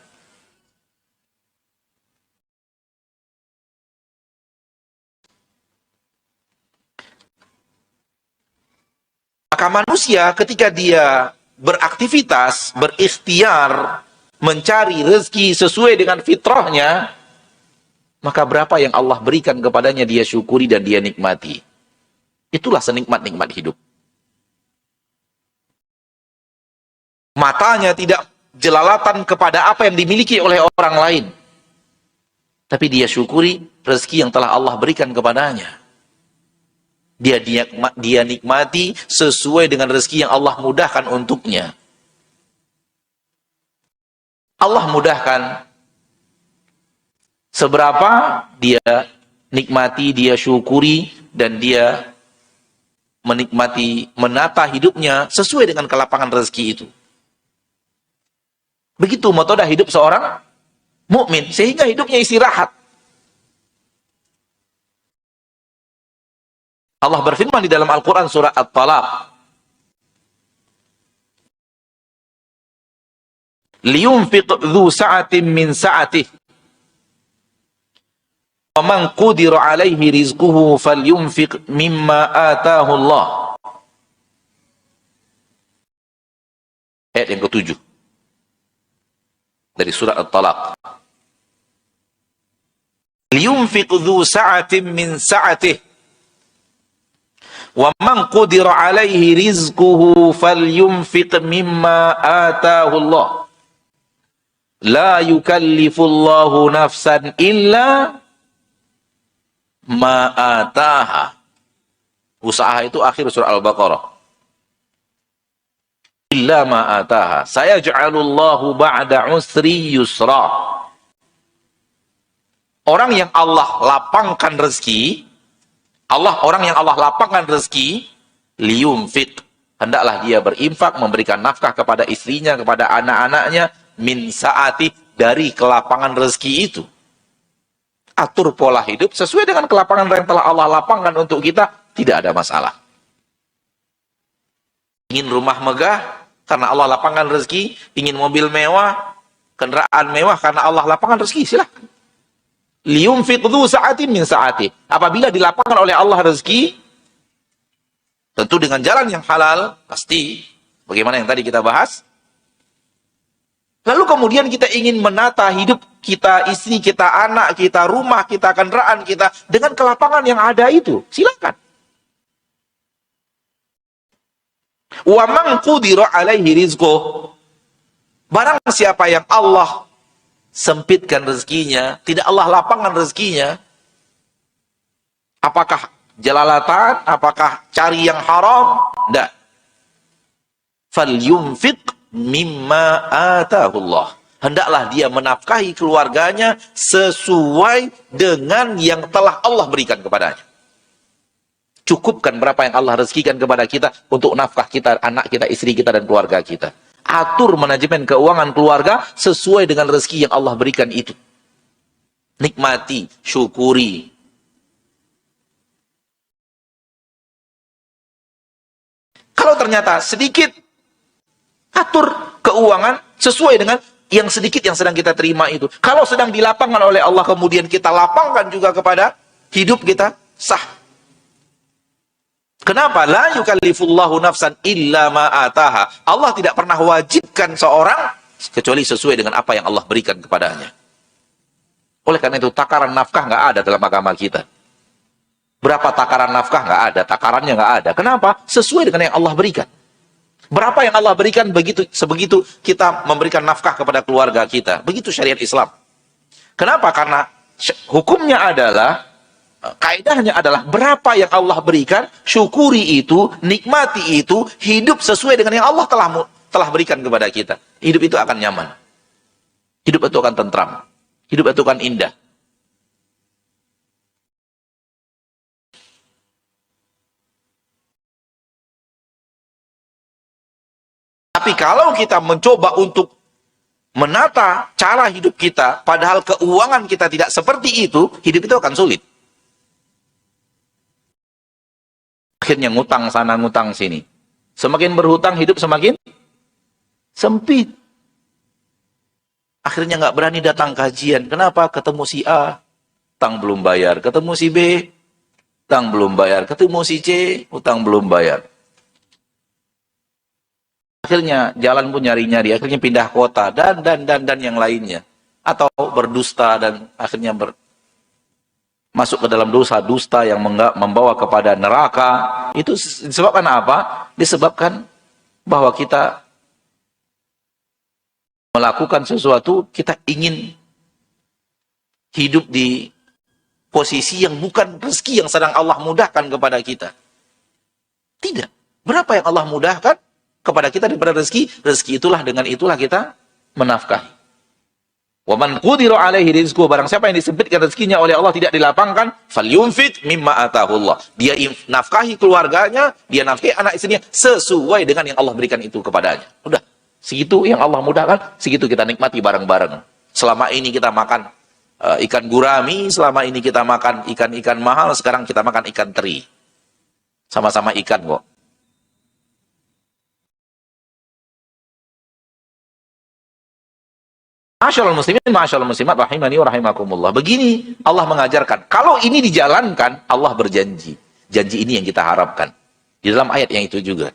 Maka manusia ketika dia beraktivitas, berikhtiar, mencari rezeki sesuai dengan fitrahnya, maka berapa yang Allah berikan kepadanya dia syukuri dan dia nikmati. Itulah senikmat-nikmat hidup. Matanya tidak jelalatan kepada apa yang dimiliki oleh orang lain, tapi dia syukuri rezeki yang telah Allah berikan kepadanya. Dia nikmati sesuai dengan rezeki yang Allah mudahkan untuknya. Allah mudahkan. Seberapa dia nikmati, dia syukuri, dan dia menikmati, menata hidupnya sesuai dengan kelapangan rezeki itu. Begitu metode hidup seorang mukmin, sehingga hidupnya istirahat. Allah berfirman di dalam Al-Quran surah At-Talaq. Liyunfiq dhu sa'atin min sa'atih. Wa man qudira alaihi rizquhu falyunfiq mimma atahu Allah. Ayat yang ke-7 dari surah At-Talaq. Liyunfiq dhu sa'atin min sa'atih. Wa man qudira alaihi rizquhu falyunfiq mimma atahu Allah. La yukallifullahu nafsan illa ma ataha. Usaha itu akhir surah Al-Baqarah. Illa ma ataha. Sayaj'alullahu ba'da usri yusra. Orang yang Allah lapangkan rezeki, orang yang Allah lapangkan rezeki, liyunfiq, hendaklah dia berinfak, memberikan nafkah kepada istrinya, kepada anak-anaknya, min sa'ati, dari kelapangan rezeki itu. Atur pola hidup sesuai dengan kelapangan yang telah Allah lapangkan untuk kita, tidak ada masalah. Ingin rumah megah karena Allah lapangkan rezeki, ingin mobil mewah, kendaraan mewah karena Allah lapangkan rezeki, silahkan. Liyunfiq dhu sa'atin min sa'ati. Apabila dilapangkan oleh Allah rezeki, tentu dengan jalan yang halal, pasti. Bagaimana yang tadi kita bahas. Lalu kemudian kita ingin menata hidup kita, istri kita, anak kita, rumah kita, kendaraan kita, dengan kelapangan yang ada itu. Silakan. Wa man qudira alaihi rizquh. Barang siapa yang Allah sempitkan rezekinya, tidak Allah lapangkan rezekinya, apakah jelalatan, apakah cari yang haram? Tidak. Falyunfiq mimma atahullah. Hendaklah dia menafkahi keluarganya sesuai dengan yang telah Allah berikan kepadanya. Cukupkan berapa yang Allah rezekikan kepada kita untuk nafkah kita, anak kita, istri kita, dan keluarga kita. Atur manajemen keuangan keluarga sesuai dengan rezeki yang Allah berikan itu. Nikmati, syukuri. Kalau ternyata sedikit, atur keuangan sesuai dengan yang sedikit yang sedang kita terima itu. Kalau sedang dilapangkan oleh Allah, kemudian kita lapangkan juga kepada hidup kita, sah. Kenapa? La yukallifullahu nafsan illa ma ataha. Allah tidak pernah wajibkan seorang kecuali sesuai dengan apa yang Allah berikan kepadanya. Oleh karena itu, takaran nafkah nggak ada dalam agama kita. Berapa takaran nafkah? Nggak ada. Takarannya nggak ada. Kenapa? Sesuai dengan yang Allah berikan. Berapa yang Allah berikan, begitu sebegitu kita memberikan nafkah kepada keluarga kita. Begitu syariat Islam. Kenapa? Karena hukumnya adalah, kaidahnya adalah berapa yang Allah berikan, syukuri itu, nikmati itu, hidup sesuai dengan yang Allah telah berikan kepada kita. Hidup itu akan nyaman. Hidup itu akan tentram. Hidup itu akan indah. Tapi kalau kita mencoba untuk menata cara hidup kita, padahal keuangan kita tidak seperti itu, hidup itu akan sulit. Akhirnya ngutang sana, ngutang sini. Semakin berhutang, hidup semakin sempit. Akhirnya nggak berani datang kajian. Kenapa? Ketemu si A, utang belum bayar. Ketemu si B, utang belum bayar. Ketemu si C, utang belum bayar. Akhirnya jalan pun nyari-nyari. Akhirnya pindah kota dan yang lainnya. Atau berdusta dan akhirnya masuk ke dalam dosa dusta yang membawa kepada neraka. Itu disebabkan apa? Disebabkan bahwa kita melakukan sesuatu, kita ingin hidup di posisi yang bukan rezeki yang sedang Allah mudahkan kepada kita. Tidak. Berapa yang Allah mudahkan kepada kita daripada rezeki? Rezeki itulah, dengan itulah kita menafkahi. Wa man qudira alaihi rizquhu, barang siapa yang disempitkan rezekinya oleh Allah tidak dilapangkan, falyunfit mimma atahullah. Dia nafkahi keluarganya, dia nafkahi anak istrinya sesuai dengan yang Allah berikan itu kepadanya. Udah, segitu yang Allah mudahkan, segitu kita nikmati bareng-bareng. Selama ini kita makan ikan gurami, selama ini kita makan ikan-ikan mahal, sekarang kita makan ikan teri. Sama-sama ikan kok. Masyaallah muslimin, masyaallah muslimat, rahimani wa rahimakumullah. Begini Allah mengajarkan. Kalau ini dijalankan, Allah berjanji. Janji ini yang kita harapkan. Di dalam ayat yang itu juga.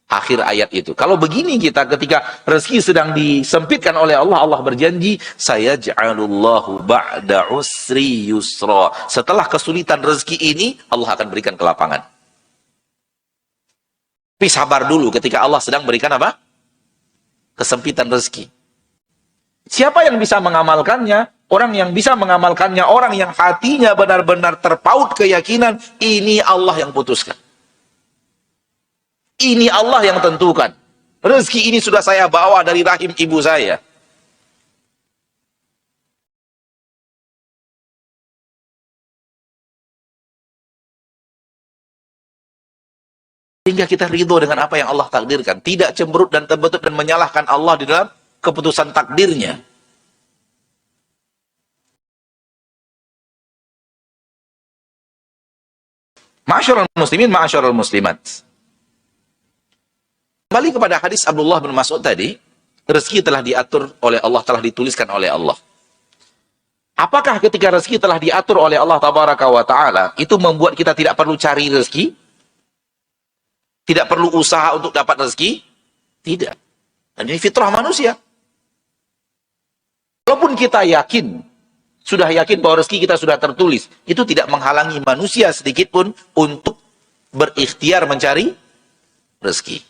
Akhir ayat itu. Kalau begini kita ketika rezeki sedang disempitkan oleh Allah, Allah berjanji, saya ja'alullahu ba'da usri yusra. Setelah kesulitan rezeki ini, Allah akan berikan kelapangan. Tapi sabar dulu ketika Allah sedang berikan apa? Kesempitan rezeki. Siapa yang bisa mengamalkannya? Orang yang bisa mengamalkannya, orang yang hatinya benar-benar terpaut keyakinan, ini Allah yang putuskan. Ini Allah yang tentukan. Rezeki ini sudah saya bawa dari rahim ibu saya. Sehingga kita ridho dengan apa yang Allah takdirkan. Tidak cemberut dan terbetuk dan menyalahkan Allah di dalam keputusan takdirnya. Ma'asyiral muslimin, ma'asyiral muslimat. Kembali kepada hadis Abdullah bin Mas'ud tadi, rezeki telah diatur oleh Allah, telah dituliskan oleh Allah. Apakah ketika rezeki telah diatur oleh Allah tabaraka wa ta'ala, itu membuat kita tidak perlu cari rezeki? Tidak perlu usaha untuk dapat rezeki? Tidak. Dan ini fitrah manusia. Walaupun kita yakin, sudah yakin bahwa rezeki kita sudah tertulis, itu tidak menghalangi manusia sedikit pun untuk berikhtiar mencari rezeki.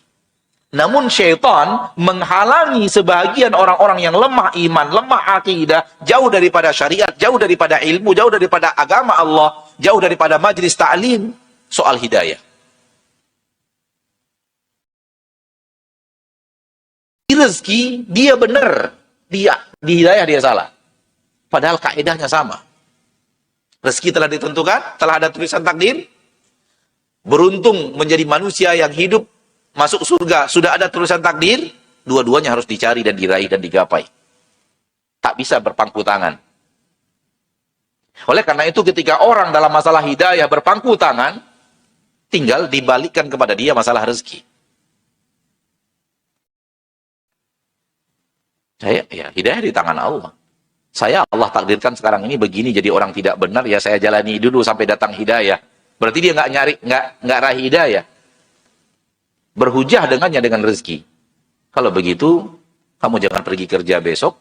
Namun syaitan menghalangi sebagian orang-orang yang lemah iman, lemah akidah, jauh daripada syariat, jauh daripada ilmu, jauh daripada agama Allah, jauh daripada majlis ta'lim, soal hidayah. Rezeki, dia benar, dia di hidayah dia salah. Padahal kaidahnya sama. Rezeki telah ditentukan, telah ada tulisan takdir. Beruntung menjadi manusia yang hidup masuk surga, sudah ada tulisan takdir. Dua-duanya harus dicari dan diraih dan digapai. Tak bisa berpangku tangan. Oleh karena itu ketika orang dalam masalah hidayah berpangku tangan, tinggal dibalikkan kepada dia masalah rezeki. Hidayah di tangan Allah. Allah takdirkan sekarang ini begini, jadi orang tidak benar, ya saya jalani dulu sampai datang hidayah. Berarti dia nggak raih hidayah. Berhujah dengannya dengan rezeki. Kalau begitu, kamu jangan pergi kerja besok.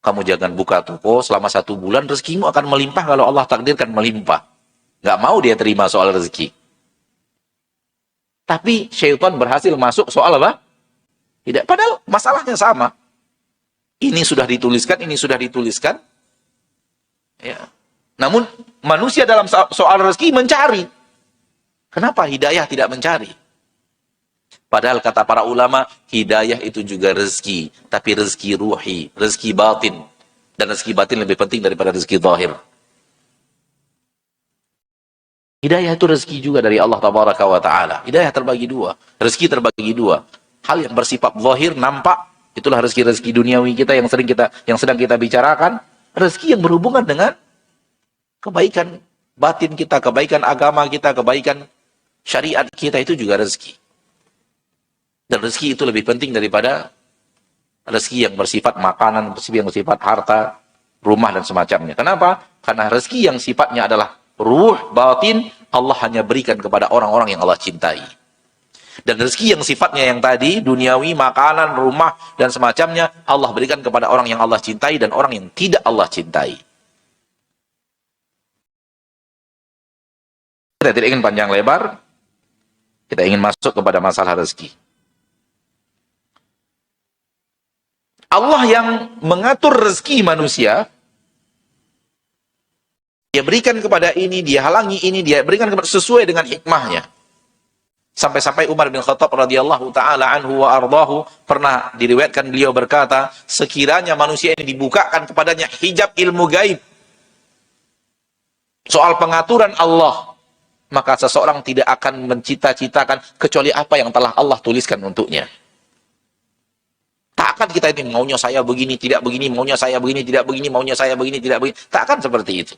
Kamu jangan buka toko selama 1 bulan, rezekimu akan melimpah kalau Allah takdirkan melimpah. Nggak mau dia terima soal rezeki. Tapi syaitan berhasil masuk soal apa? Tidak. Padahal masalahnya sama. Ini sudah dituliskan, ini sudah dituliskan. Ya. Namun manusia dalam soal rezeki mencari. Kenapa hidayah tidak mencari? Padahal kata para ulama, hidayah itu juga rezeki. Tapi rezeki ruhi, rezeki batin. Dan rezeki batin lebih penting daripada rezeki zahir. Hidayah itu rezeki juga dari Allah Tabaraka wa Ta'ala. Hidayah terbagi dua. Rezeki terbagi dua. Hal yang bersifat zahir, nampak, itulah rezeki-rezeki duniawi kita yang sedang kita bicarakan. Rezeki yang berhubungan dengan kebaikan batin kita, kebaikan agama kita, kebaikan syariat kita, itu juga rezeki. Dan rezeki itu lebih penting daripada rezeki yang bersifat makanan, rezeki yang bersifat harta, rumah, dan semacamnya. Kenapa? Karena rezeki yang sifatnya adalah ruh, batin, Allah hanya berikan kepada orang-orang yang Allah cintai. Dan rezeki yang sifatnya yang tadi, duniawi, makanan, rumah, dan semacamnya, Allah berikan kepada orang yang Allah cintai dan orang yang tidak Allah cintai. Kita tidak ingin panjang lebar, kita ingin masuk kepada masalah rezeki. Allah yang mengatur rezeki manusia, dia berikan kepada ini, dia halangi ini, dia berikan kepada sesuai dengan hikmahnya. Sampai-sampai Umar bin Khattab radhiyallahu ta'ala anhu wa ardahu, pernah diriwayatkan beliau berkata, sekiranya manusia ini dibukakan kepadanya hijab ilmu gaib soal pengaturan Allah, maka seseorang tidak akan mencita-citakan kecuali apa yang telah Allah tuliskan untuknya. Takkan kita ini maunya saya begini, tidak begini, maunya saya begini, tidak begini, maunya saya begini, tidak begini. Takkan seperti itu.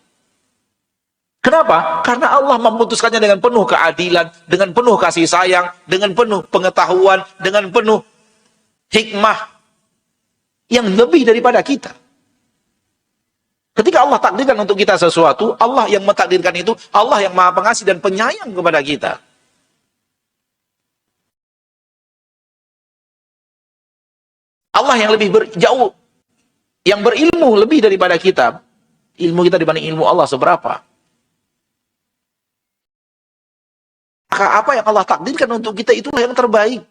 Kenapa? Karena Allah memutuskannya dengan penuh keadilan, dengan penuh kasih sayang, dengan penuh pengetahuan, dengan penuh hikmah yang lebih daripada kita. Ketika Allah takdirkan untuk kita sesuatu, Allah yang mentakdirkan itu, Allah yang Maha Pengasih dan Penyayang kepada kita. Allah yang lebih jauh, yang berilmu lebih daripada kita. Ilmu kita dibanding ilmu Allah seberapa? Maka apa yang Allah takdirkan untuk kita itulah yang terbaik.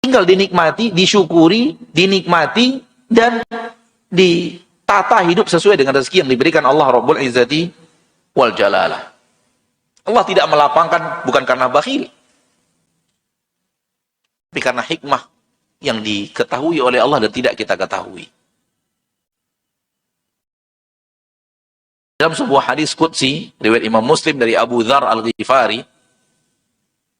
Tinggal dinikmati, disyukuri, dinikmati, dan ditata hidup sesuai dengan rezeki yang diberikan Allah Rabbul Izzati wal Jalalah. Allah tidak melapangkan bukan karena bakhil, tapi karena hikmah yang diketahui oleh Allah dan tidak kita ketahui. Dalam sebuah hadis qudsi, riwayat Imam Muslim dari Abu Dzar Al-Ghifari,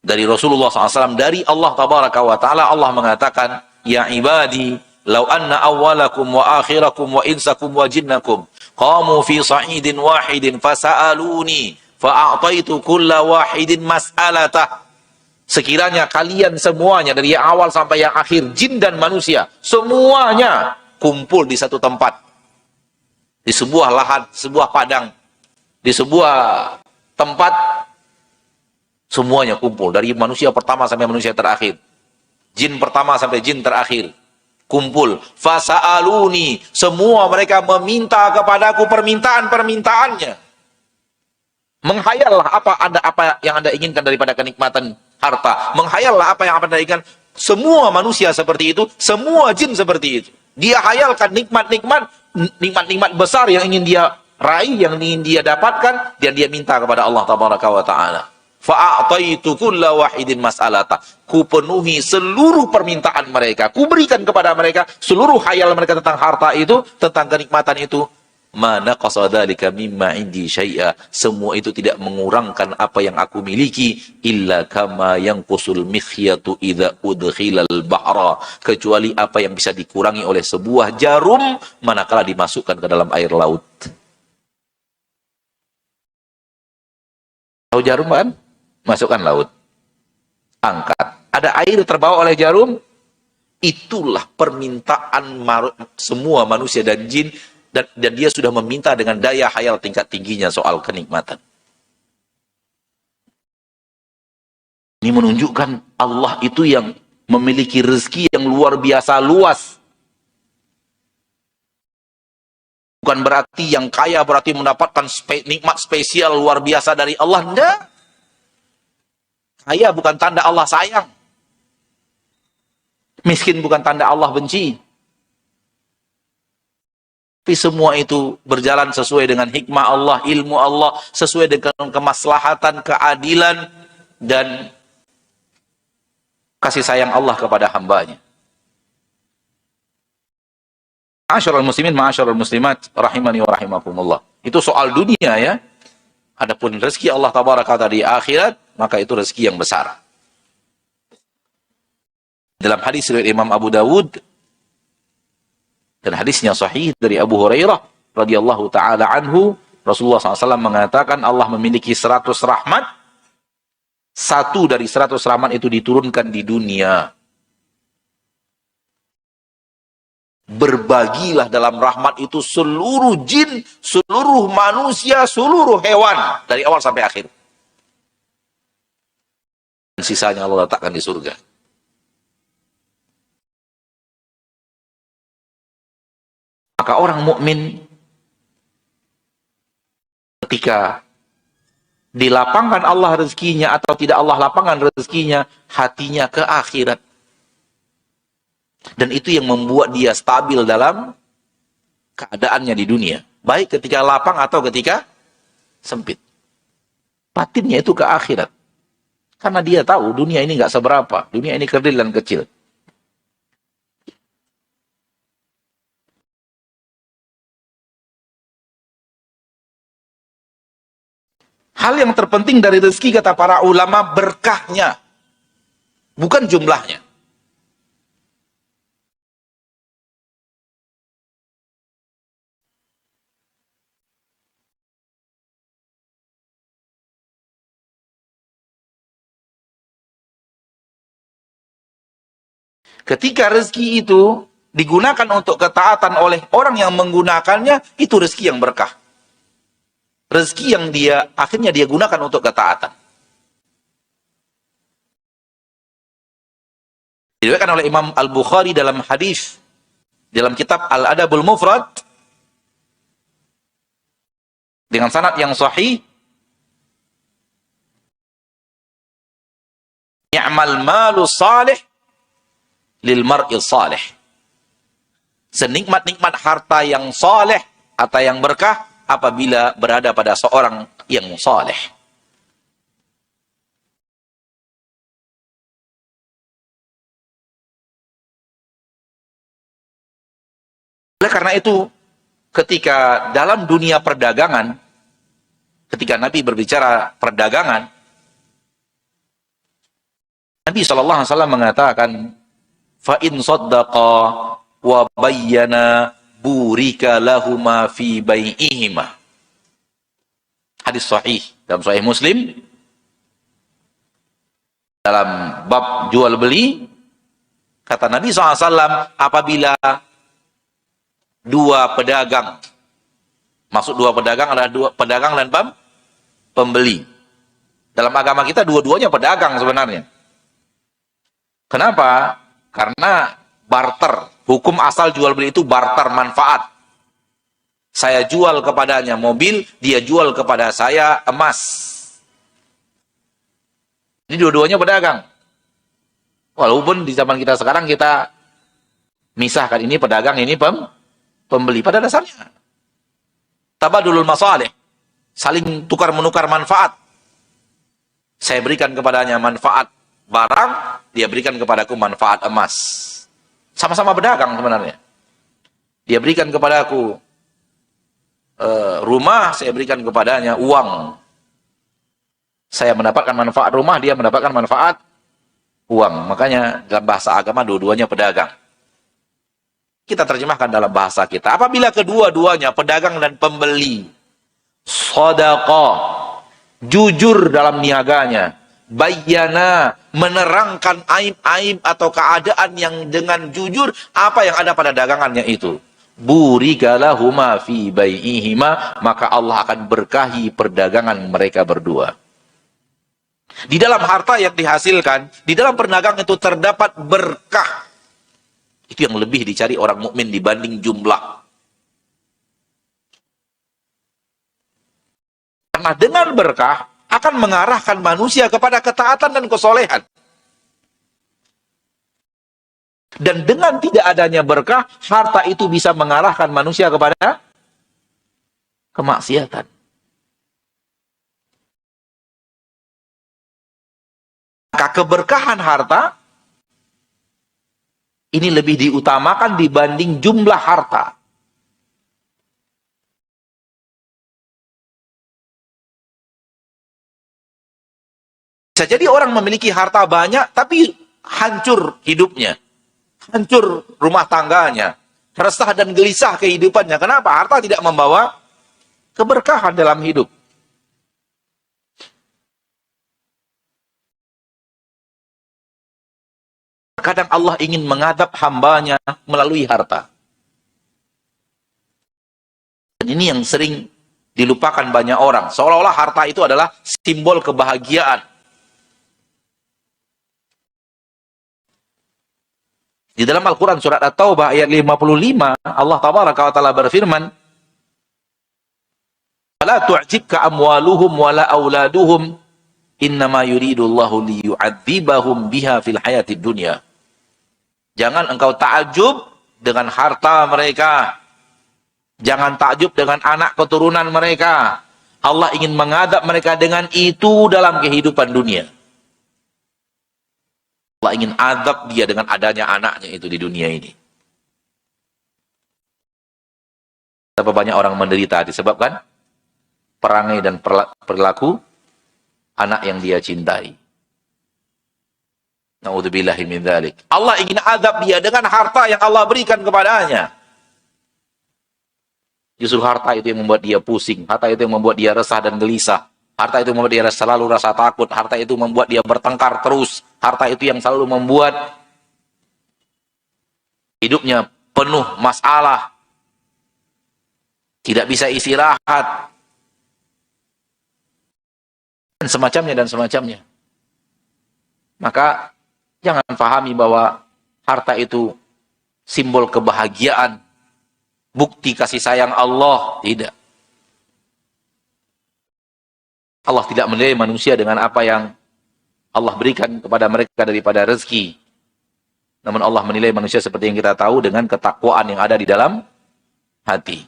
dari Rasulullah SAW, dari Allah Tabaraka wa Ta'ala, Allah mengatakan, ya ibadi, law anna awwalakum wa akhirakum wa insakum wa jinnakum, qamu fi sa'idin wahidin fasa'aluni, fa'a'taitu kulla wahidin mas'alatah. Sekiranya kalian semuanya, dari yang awal sampai yang akhir, jin dan manusia, semuanya kumpul di satu tempat, di sebuah lahan, sebuah padang, di sebuah tempat, semuanya kumpul, dari manusia pertama sampai manusia terakhir, jin pertama sampai jin terakhir, kumpul. Fasa'aluni, semua mereka meminta kepadaku permintaan-permintaannya. Menghayallah apa yang Anda inginkan daripada kenikmatan harta. Menghayallah apa yang Anda inginkan. Semua manusia seperti itu, semua jin seperti itu. Dia hayalkan nikmat-nikmat besar yang ingin dia raih, yang ingin dia dapatkan, dan dia minta kepada Allah Tabaraka wa Ta'ala. Fa'a'taitu kulla wahidin mas'alata. Ku penuhi seluruh permintaan mereka. Ku berikan kepada mereka seluruh khayal mereka tentang harta itu, tentang kenikmatan itu. Ma naqasa dzalika mimma indi syai'a. Semua itu tidak mengurangkan apa yang aku miliki, illa kama yanqusul mikhyatu idza udkhilal bahra. Kecuali apa yang bisa dikurangi oleh sebuah jarum manakala dimasukkan ke dalam air laut. Tahu jarum kan? Masukkan laut, angkat, ada air terbawa oleh jarum. Itulah permintaan semua manusia dan jin, dan dia sudah meminta dengan daya hayal tingkat tingginya soal kenikmatan. Ini menunjukkan Allah itu yang memiliki rezeki yang luar biasa luas. Bukan berarti yang kaya berarti mendapatkan nikmat spesial luar biasa dari Allah. Tidak. Kaya bukan tanda Allah sayang. Miskin bukan tanda Allah benci. Tapi semua itu berjalan sesuai dengan hikmah Allah, ilmu Allah, sesuai dengan kemaslahatan, keadilan, dan kasih sayang Allah kepada hambanya. Ma'asyiral muslimin, ma'asyiral muslimat, rahimani wa rahimakumullah. Itu soal dunia ya. Adapun rezeki Allah tabaraka ta'ala di akhirat, maka itu rezeki yang besar. Dalam hadis riwayat Imam Abu Dawud, dan hadisnya sahih dari Abu Hurairah radhiyallahu taala anhu, Rasulullah SAW mengatakan Allah memiliki 100 rahmat, satu dari 100 rahmat itu diturunkan di dunia. Berbagilah dalam rahmat itu seluruh jin, seluruh manusia, seluruh hewan, dari awal sampai akhir. Dan sisanya Allah letakkan di surga. Maka orang mukmin ketika dilapangkan Allah rezekinya atau tidak Allah lapangkan rezekinya, hatinya ke akhirat. Dan itu yang membuat dia stabil dalam keadaannya di dunia. Baik ketika lapang atau ketika sempit. Batinnya itu ke akhirat. Karena dia tahu dunia ini nggak seberapa. Dunia ini kerdil dan kecil. Hal yang terpenting dari rezeki kata para ulama berkahnya, bukan jumlahnya. Ketika rezeki itu digunakan untuk ketaatan oleh orang yang menggunakannya, itu rezeki yang berkah. Rezeki yang akhirnya dia gunakan untuk ketaatan. Diriwayatkan oleh Imam Al-Bukhari dalam hadis dalam kitab Al-Adabul Mufrad dengan sanad yang sahih, ni'mal malu salih lil mar'i salih. Senikmat-nikmat harta yang saleh atau yang berkah apabila berada pada seorang yang saleh. Oleh karena itu, ketika dalam dunia perdagangan, ketika Nabi berbicara perdagangan, Nabi SAW mengatakan, fa in saddaqa wa bayyana burika lahuma fi bai'ihima. Hadis sahih dalam Sahih Muslim dalam bab jual beli, kata Nabi SAW, apabila dua pedagang, maksud dua pedagang adalah dua pedagang dan pembeli. Dalam agama kita dua-duanya pedagang sebenarnya. Kenapa? Karena barter. Hukum asal jual beli itu barter manfaat. Saya jual kepadanya mobil, dia jual kepada saya emas. Ini dua-duanya pedagang. Walaupun di zaman kita sekarang kita misahkan ini pedagang, ini pembeli. Pada dasarnya tabadulul masalih, saling tukar-menukar manfaat. Saya berikan kepadanya manfaat barang, dia berikan kepadaku manfaat emas. Sama-sama pedagang sebenarnya. Dia berikan kepadaku rumah, saya berikan kepadanya uang. Saya mendapatkan manfaat rumah, dia mendapatkan manfaat uang. Makanya dalam bahasa agama dua-duanya pedagang. Kita terjemahkan dalam bahasa kita. Apabila kedua-duanya pedagang dan pembeli shadaqah, jujur dalam niaganya, bayyana, menerangkan aib-aib atau keadaan yang dengan jujur apa yang ada pada dagangannya itu, burika lahuma fi bai'ihima, maka Allah akan berkahi perdagangan mereka berdua. Di dalam harta yang dihasilkan, di dalam perdagangan itu terdapat berkah. Itu yang lebih dicari orang mukmin dibanding jumlah. Karena dengan berkah akan mengarahkan manusia kepada ketaatan dan kesolehan. Dan dengan tidak adanya berkah, harta itu bisa mengarahkan manusia kepada kemaksiatan. Maka keberkahan harta ini lebih diutamakan dibanding jumlah harta. Bisa jadi orang memiliki harta banyak, tapi hancur hidupnya. Hancur rumah tangganya. Resah dan gelisah kehidupannya. Kenapa? Harta tidak membawa keberkahan dalam hidup. Kadang Allah ingin mengadab hambanya melalui harta. Dan ini yang sering dilupakan banyak orang. Seolah-olah harta itu adalah simbol kebahagiaan. Di dalam Al-Quran surat At-Taubah ayat 55, Allah Tabaraka wa Ta'ala berfirman, "La tu'jibka amwaluhum wala auladuhum, innama yuridullahu liyu'adzibahum biha fil hayatid dunya." Jangan engkau takjub dengan harta mereka. Jangan takjub dengan anak keturunan mereka. Allah ingin mengadab mereka dengan itu dalam kehidupan dunia. Allah ingin adab dia dengan adanya anaknya itu di dunia ini. Betapa banyak orang menderita disebabkan perangai dan perilaku anak yang dia cintai. Na'udzubillahi min dzalik. Allah ingin adab dia dengan harta yang Allah berikan kepadanya. Justru harta itu yang membuat dia pusing, harta itu yang membuat dia resah dan gelisah. Harta itu membuat dia selalu rasa takut, harta itu membuat dia bertengkar terus. Harta itu yang selalu membuat hidupnya penuh masalah. Tidak bisa istirahat. Dan semacamnya. Maka jangan pahami bahwa harta itu simbol kebahagiaan, bukti kasih sayang Allah. Tidak. Allah tidak menilai manusia dengan apa yang Allah berikan kepada mereka daripada rezeki. Namun Allah menilai manusia seperti yang kita tahu dengan ketakwaan yang ada di dalam hati.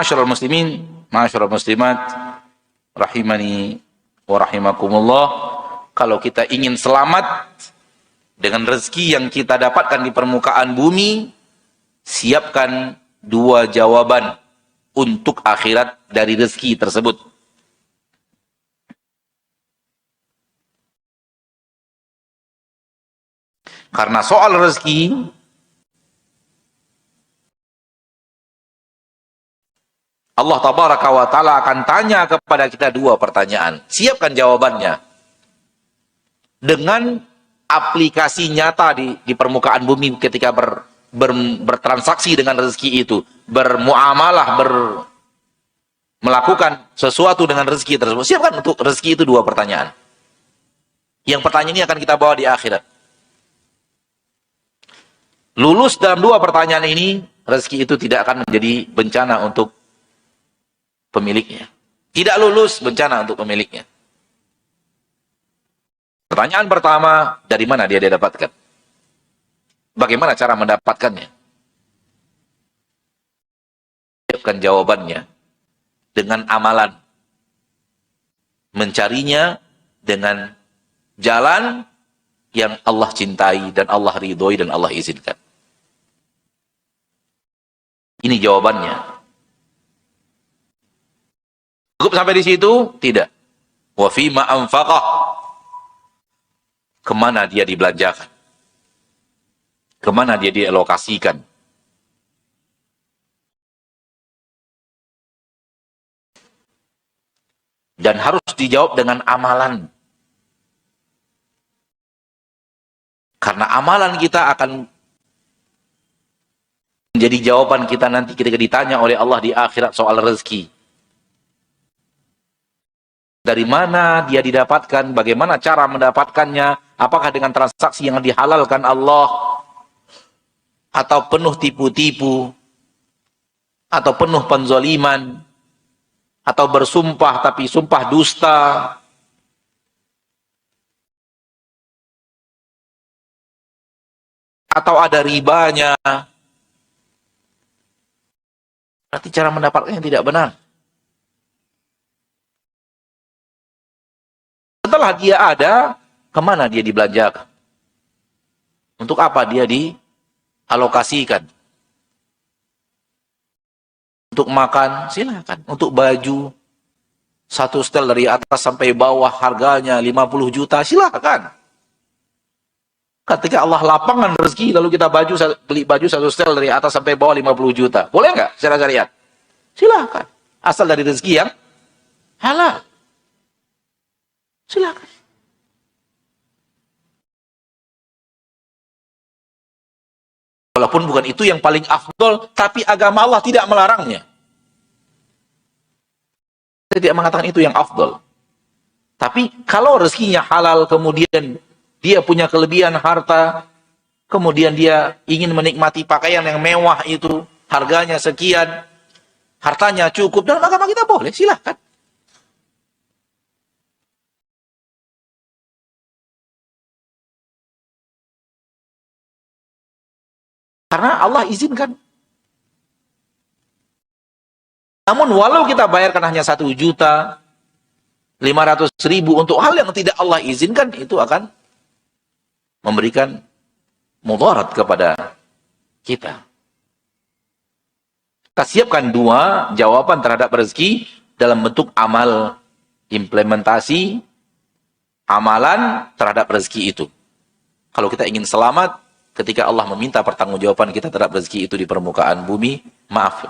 Ma'asyiral muslimin, ma'asyiral muslimat, rahimani wa rahimakumullah. Kalau kita ingin selamat dengan rezeki yang kita dapatkan di permukaan bumi, siapkan dua jawaban untuk akhirat dari rezeki tersebut. Karena soal rezeki Allah Tabaraka wa Ta'ala akan tanya kepada kita dua pertanyaan. Siapkan jawabannya. Dengan aplikasi nyata di permukaan bumi ketika bertransaksi dengan rezeki itu. Bermuamalah, melakukan sesuatu dengan rezeki tersebut. Siapkan untuk rezeki itu dua pertanyaan. Yang pertanyaan ini akan kita bawa di akhirat. Lulus dalam dua pertanyaan ini, rezeki itu tidak akan menjadi bencana untuk pemiliknya. Tidak lulus, bencana untuk pemiliknya. Pertanyaan pertama, dari mana dia dapatkan? Bagaimana cara mendapatkannya? Siapkan jawabannya dengan amalan. Mencarinya dengan jalan yang Allah cintai dan Allah ridhoi dan Allah izinkan. Ini jawabannya. Cukup sampai di situ? Tidak. Wa fima anfaqah. Kemana dia dibelanjakan? Kemana dia dialokasikan? Dan harus dijawab dengan amalan. Karena amalan kita akan menjadi jawaban kita nanti ketika ditanya oleh Allah di akhirat soal rezeki. Dari mana dia didapatkan, bagaimana cara mendapatkannya, apakah dengan transaksi yang dihalalkan Allah, atau penuh tipu-tipu, atau penuh penzoliman, atau bersumpah tapi sumpah dusta, atau ada ribanya. Berarti cara mendapatkannya tidak benar. Setelah dia ada, kemana dia dibelanjakan? Untuk apa dia dialokasikan? Untuk makan, silakan. Untuk baju, satu setel dari atas sampai bawah, harganya 50 juta, silakan. Ketika Allah lapangkan rezeki, lalu kita beli baju satu setel dari atas sampai bawah 50 juta. Boleh nggak secara syariat? Silakan. Asal dari rezeki yang halal. Silakan. Walaupun bukan itu yang paling afdol, tapi agama Allah tidak melarangnya. Saya tidak mengatakan itu yang afdol. Tapi kalau rezekinya halal, kemudian dia punya kelebihan harta, kemudian dia ingin menikmati pakaian yang mewah itu, harganya sekian, hartanya cukup, dalam agama kita boleh, silahkan. Karena Allah izinkan. Namun walau kita bayarkan hanya 1.500.000 untuk hal yang tidak Allah izinkan, itu akan memberikan mudarat kepada kita. Kita siapkan dua jawaban terhadap rezeki dalam bentuk amal, implementasi amalan terhadap rezeki itu. Kalau kita ingin selamat ketika Allah meminta pertanggungjawaban kita terhadap rezeki itu di permukaan bumi,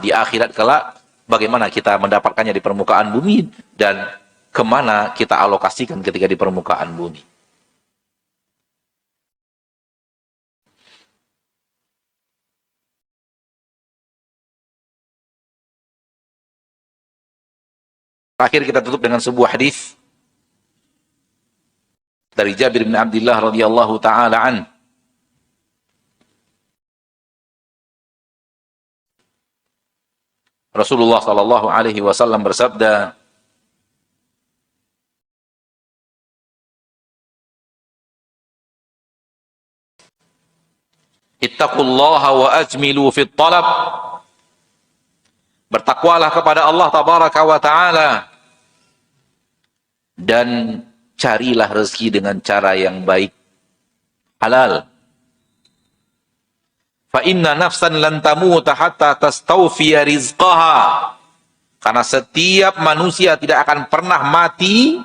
di akhirat kelak, bagaimana kita mendapatkannya di permukaan bumi dan kemana kita alokasikan ketika di permukaan bumi. Terakhir kita tutup dengan sebuah hadis dari Jabir bin Abdullah radhiyallahu taala an. Rasulullah sallallahu alaihi wasallam bersabda, "Ittaqullaha wa ajmilu fit talab." Bertakwalah kepada Allah tabaraka wa taala dan carilah rezeki dengan cara yang baik, halal. Fa inna nafsan lan tamuta hatta tastawfiya rizqaha. Karena setiap manusia tidak akan pernah mati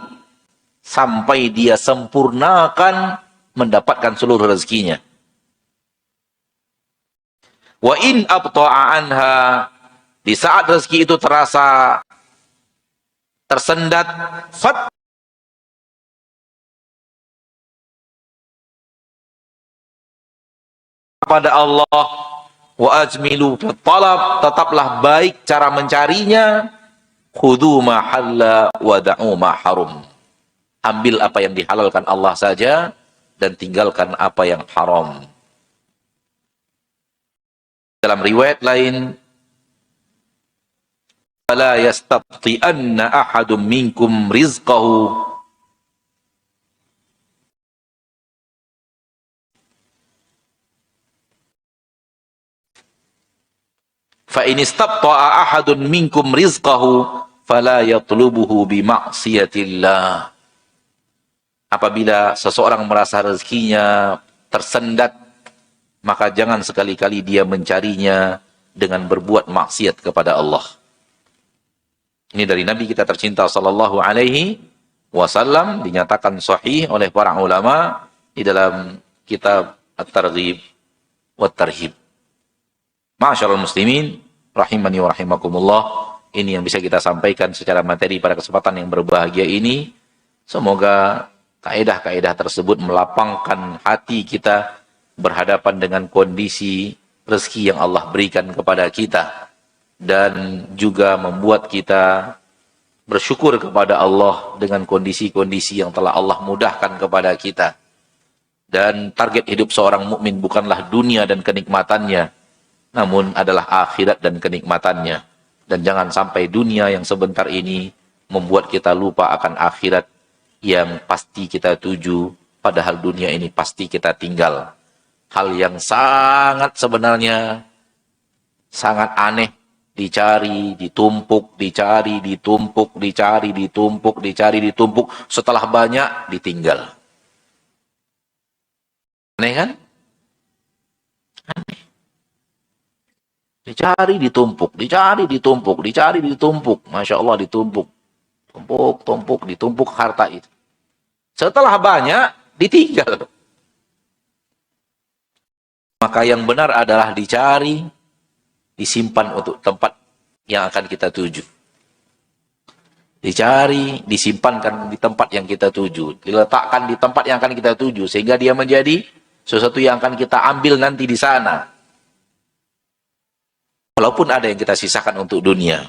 sampai dia sempurnakan mendapatkan seluruh rezekinya. Wa in abta'a anha, di saat rezeki itu terasa tersendat, fat kepada Allah, wa ajmilu fit talab, tetaplah baik cara mencarinya, khudhu ma halla wa da'u ma harum. Ambil apa yang dihalalkan Allah saja dan tinggalkan apa yang haram. Dalam riwayat lain, fala yastabti'anna ahadum minkum rizqahu, fa in istabta'a ahadun minkum rizqahu fala yatlubuhu bi ma'siyatillah. Apabila seseorang merasa rezekinya tersendat, maka jangan sekali-kali dia mencarinya dengan berbuat maksiat kepada Allah. Ini dari Nabi kita tercinta sallallahu alaihi wasallam, dinyatakan sahih oleh para ulama di dalam kitab At-Targhib wa Tarhib. Ma'asyiral muslimin rahimani wa rahimakumullah, ini yang bisa kita sampaikan secara materi pada kesempatan yang berbahagia ini. Semoga kaedah-kaedah tersebut melapangkan hati kita berhadapan dengan kondisi rezeki yang Allah berikan kepada kita, dan juga membuat kita bersyukur kepada Allah dengan kondisi-kondisi yang telah Allah mudahkan kepada kita. Dan target hidup seorang mukmin bukanlah dunia dan kenikmatannya, namun adalah akhirat dan kenikmatannya. Dan jangan sampai dunia yang sebentar ini membuat kita lupa akan akhirat yang pasti kita tuju, padahal dunia ini pasti kita tinggal. Hal yang sangat sebenarnya sangat aneh, dicari, ditumpuk, dicari, ditumpuk, dicari, ditumpuk, dicari, ditumpuk, setelah banyak ditinggal. Aneh kan? Aneh. Dicari, ditumpuk, dicari, ditumpuk, dicari, ditumpuk. Masya Allah, ditumpuk. Tumpuk, tumpuk, ditumpuk harta itu. Setelah banyak, ditinggal. Maka yang benar adalah dicari, disimpan untuk tempat yang akan kita tuju. Dicari, disimpankan di tempat yang kita tuju. Diletakkan di tempat yang akan kita tuju. Sehingga dia menjadi sesuatu yang akan kita ambil nanti di sana. Walaupun ada yang kita sisakan untuk dunia.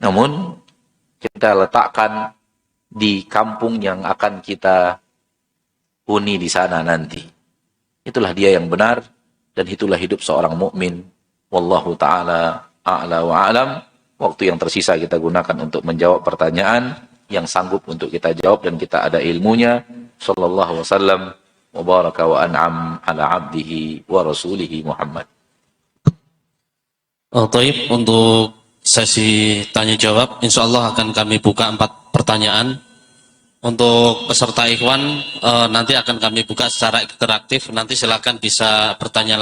Namun, kita letakkan di kampung yang akan kita huni di sana nanti. Itulah dia yang benar, dan itulah hidup seorang mukmin. Wallahu ta'ala a'la wa a'lam. Waktu yang tersisa kita gunakan untuk menjawab pertanyaan yang sanggup untuk kita jawab dan kita ada ilmunya. Sallallahu wasallam wa baraka wa an'am ala abdihi wa rasulihi Muhammad. Taib, untuk sesi tanya jawab insya Allah akan kami buka 4 pertanyaan. Untuk peserta ikhwan nanti akan kami buka secara interaktif. Nanti silakan bisa bertanya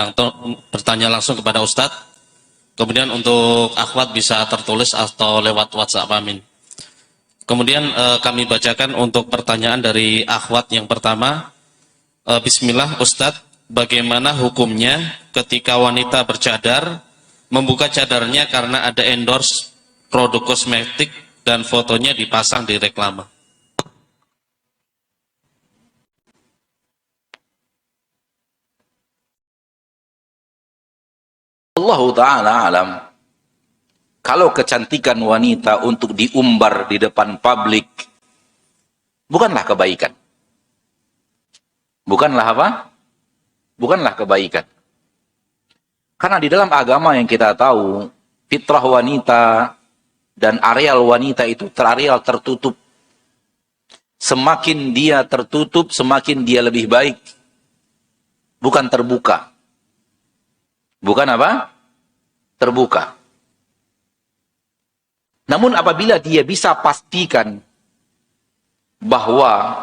langsung kepada Ustadz. Kemudian untuk akhwat bisa tertulis atau lewat WhatsApp amin. Kemudian kami bacakan untuk pertanyaan dari akhwat yang pertama. Bismillah Ustadz, bagaimana hukumnya ketika wanita bercadar membuka cadarnya karena ada endorse produk kosmetik dan fotonya dipasang di reklame? Allah Ta'ala alam. Kalau kecantikan wanita untuk diumbar di depan publik, bukanlah kebaikan. Bukanlah apa? Bukanlah kebaikan. Karena di dalam agama yang kita tahu, fitrah wanita dan areal wanita itu areal tertutup. Semakin dia tertutup, semakin dia lebih baik. Bukan terbuka. Bukan apa? Terbuka. Namun apabila dia bisa pastikan bahwa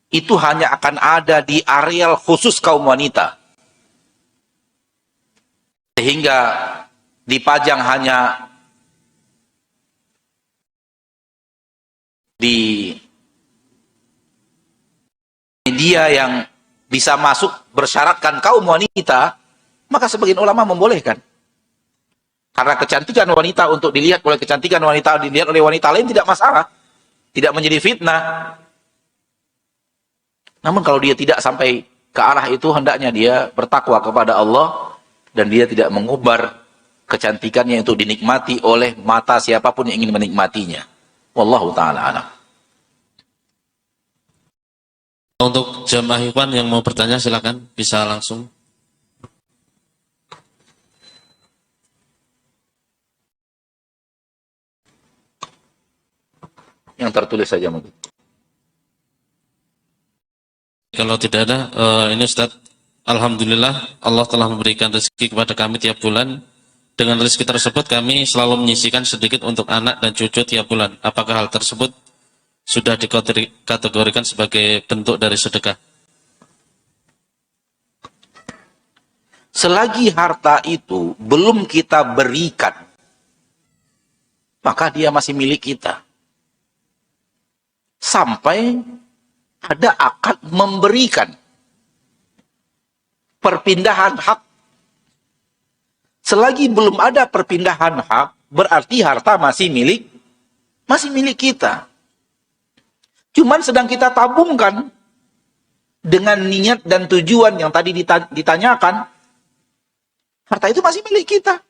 itu hanya akan ada di areal khusus kaum wanita, sehingga dipajang hanya di media yang bisa masuk bersyaratkan kaum wanita, maka sebagian ulama membolehkan. Karena kecantikan wanita untuk dilihat oleh kecantikan wanita, dilihat oleh wanita lain tidak masalah. Tidak menjadi fitnah. Namun kalau dia tidak sampai ke arah itu, hendaknya dia bertakwa kepada Allah dan dia tidak mengubar kecantikannya untuk dinikmati oleh mata siapapun yang ingin menikmatinya. Wallahu ta'ala alam. Untuk jamaah ikhwan yang mau bertanya silakan bisa langsung. Yang tertulis saja mungkin. Kalau tidak ada, ini Ustaz, alhamdulillah Allah telah memberikan rezeki kepada kami tiap bulan. Dengan rezeki tersebut kami selalu menyisihkan sedikit untuk anak dan cucu tiap bulan. Apakah hal tersebut sudah dikategorikan sebagai bentuk dari sedekah? Selagi harta itu belum kita berikan, maka dia masih milik kita. Sampai ada akad memberikan perpindahan hak. Selagi belum ada perpindahan hak, berarti harta masih milik kita. Cuman sedang kita tabungkan dengan niat dan tujuan yang tadi ditanyakan, Harta itu masih milik kita.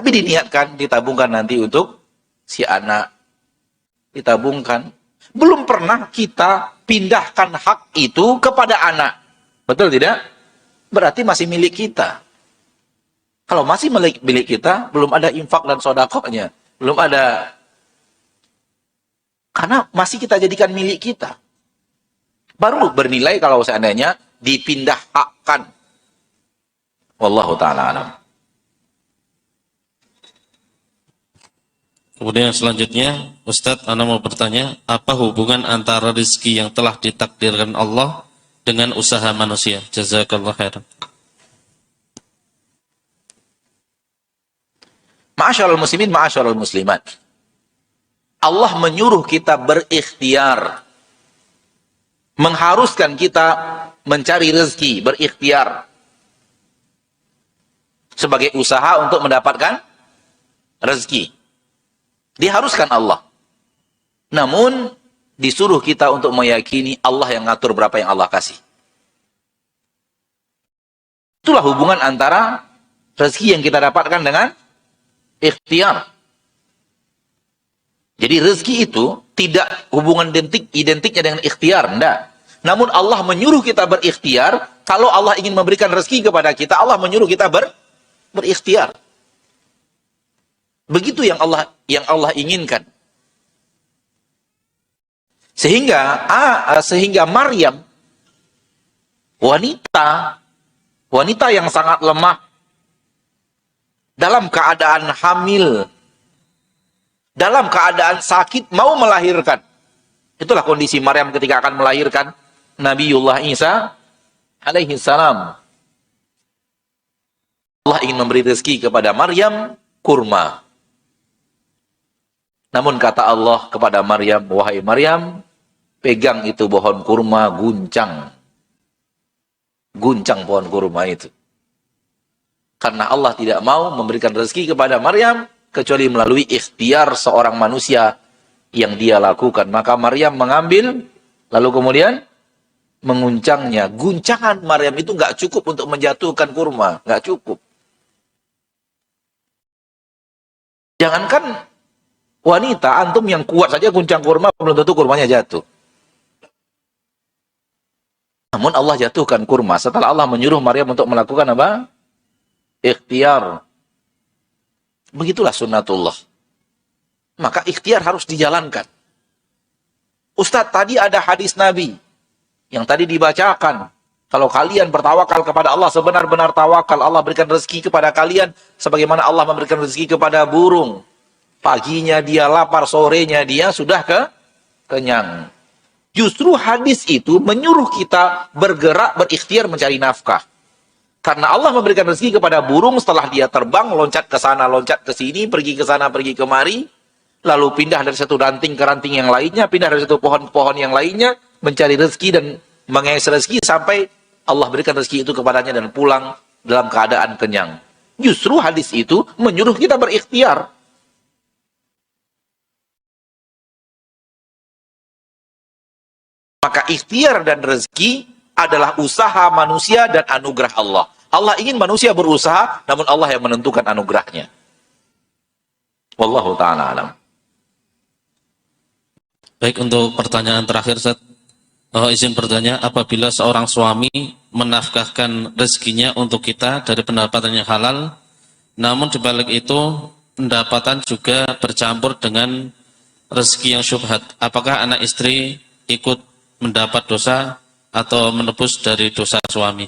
Tapi diniatkan, ditabungkan nanti untuk si anak. Ditabungkan. Belum pernah kita pindahkan hak itu kepada anak. Betul tidak? Berarti masih milik kita. Kalau masih milik kita, belum ada infak dan sodakohnya. Belum ada. Karena masih kita jadikan milik kita. Baru bernilai kalau seandainya dipindah hakkan. Wallahu ta'ala alam. Kemudian selanjutnya, Ustadz, Ana mau bertanya, apa hubungan antara rezeki yang telah ditakdirkan Allah dengan usaha manusia? Jazakallah khairan. Ma'asyarul muslimin, ma'asyarul muslimat. Allah menyuruh kita berikhtiar. Mengharuskan kita mencari rezeki, berikhtiar. Sebagai usaha untuk mendapatkan rezeki. Diharuskan Allah. Namun, disuruh kita untuk meyakini Allah yang ngatur berapa yang Allah kasih. Itulah hubungan antara rezeki yang kita dapatkan dengan ikhtiar. Jadi rezeki itu tidak hubungan identiknya dengan ikhtiar, enggak. Namun Allah menyuruh kita berikhtiar. Kalau Allah ingin memberikan rezeki kepada kita, Allah menyuruh kita berikhtiar. Begitu yang Allah inginkan. Sehingga Maryam, wanita yang sangat lemah, dalam keadaan hamil, dalam keadaan sakit, mau melahirkan. Itulah kondisi Maryam ketika akan melahirkan Nabiullah Isa alaihi salam. Allah ingin memberi rezeki kepada Maryam kurma. Namun kata Allah kepada Maryam, wahai Maryam, pegang itu pohon kurma, guncang. Guncang pohon kurma itu. Karena Allah tidak mau memberikan rezeki kepada Maryam, kecuali melalui ikhtiar seorang manusia yang dia lakukan. Maka Maryam mengambil, lalu kemudian menguncangnya. Guncangan Maryam itu nggak cukup untuk menjatuhkan kurma. Nggak cukup. Jangankan wanita, antum yang kuat saja guncang kurma, belum tentu kurmanya jatuh. Namun Allah jatuhkan kurma setelah Allah menyuruh Maryam untuk melakukan apa? Ikhtiar. Begitulah sunnatullah. Maka ikhtiar harus dijalankan. Ustadz, tadi ada hadis Nabi yang tadi dibacakan. Kalau kalian bertawakal kepada Allah sebenar-benar tawakal, Allah berikan rezeki kepada kalian sebagaimana Allah memberikan rezeki kepada burung. Paginya dia lapar, sorenya dia sudah kenyang. Justru hadis itu menyuruh kita bergerak, berikhtiar mencari nafkah. Karena Allah memberikan rezeki kepada burung setelah dia terbang, loncat ke sana, loncat ke sini, pergi ke sana, pergi kemari, lalu pindah dari satu ranting ke ranting yang lainnya, pindah dari satu pohon ke pohon yang lainnya, mencari rezeki dan mengais rezeki sampai Allah berikan rezeki itu kepadanya dan pulang dalam keadaan kenyang. Justru hadis itu menyuruh kita berikhtiar. Maka ikhtiar dan rezeki adalah usaha manusia dan anugerah Allah. Allah ingin manusia berusaha, namun Allah yang menentukan anugerahnya. Wallahu ta'ala alam. Baik, untuk pertanyaan terakhir, Ustaz. Izin bertanya, apabila seorang suami menafkahkan rezekinya untuk kita dari pendapatan yang halal, namun dibalik itu pendapatan juga bercampur dengan rezeki yang syubhat, apakah anak istri ikut mendapat dosa atau menebus dari dosa suami?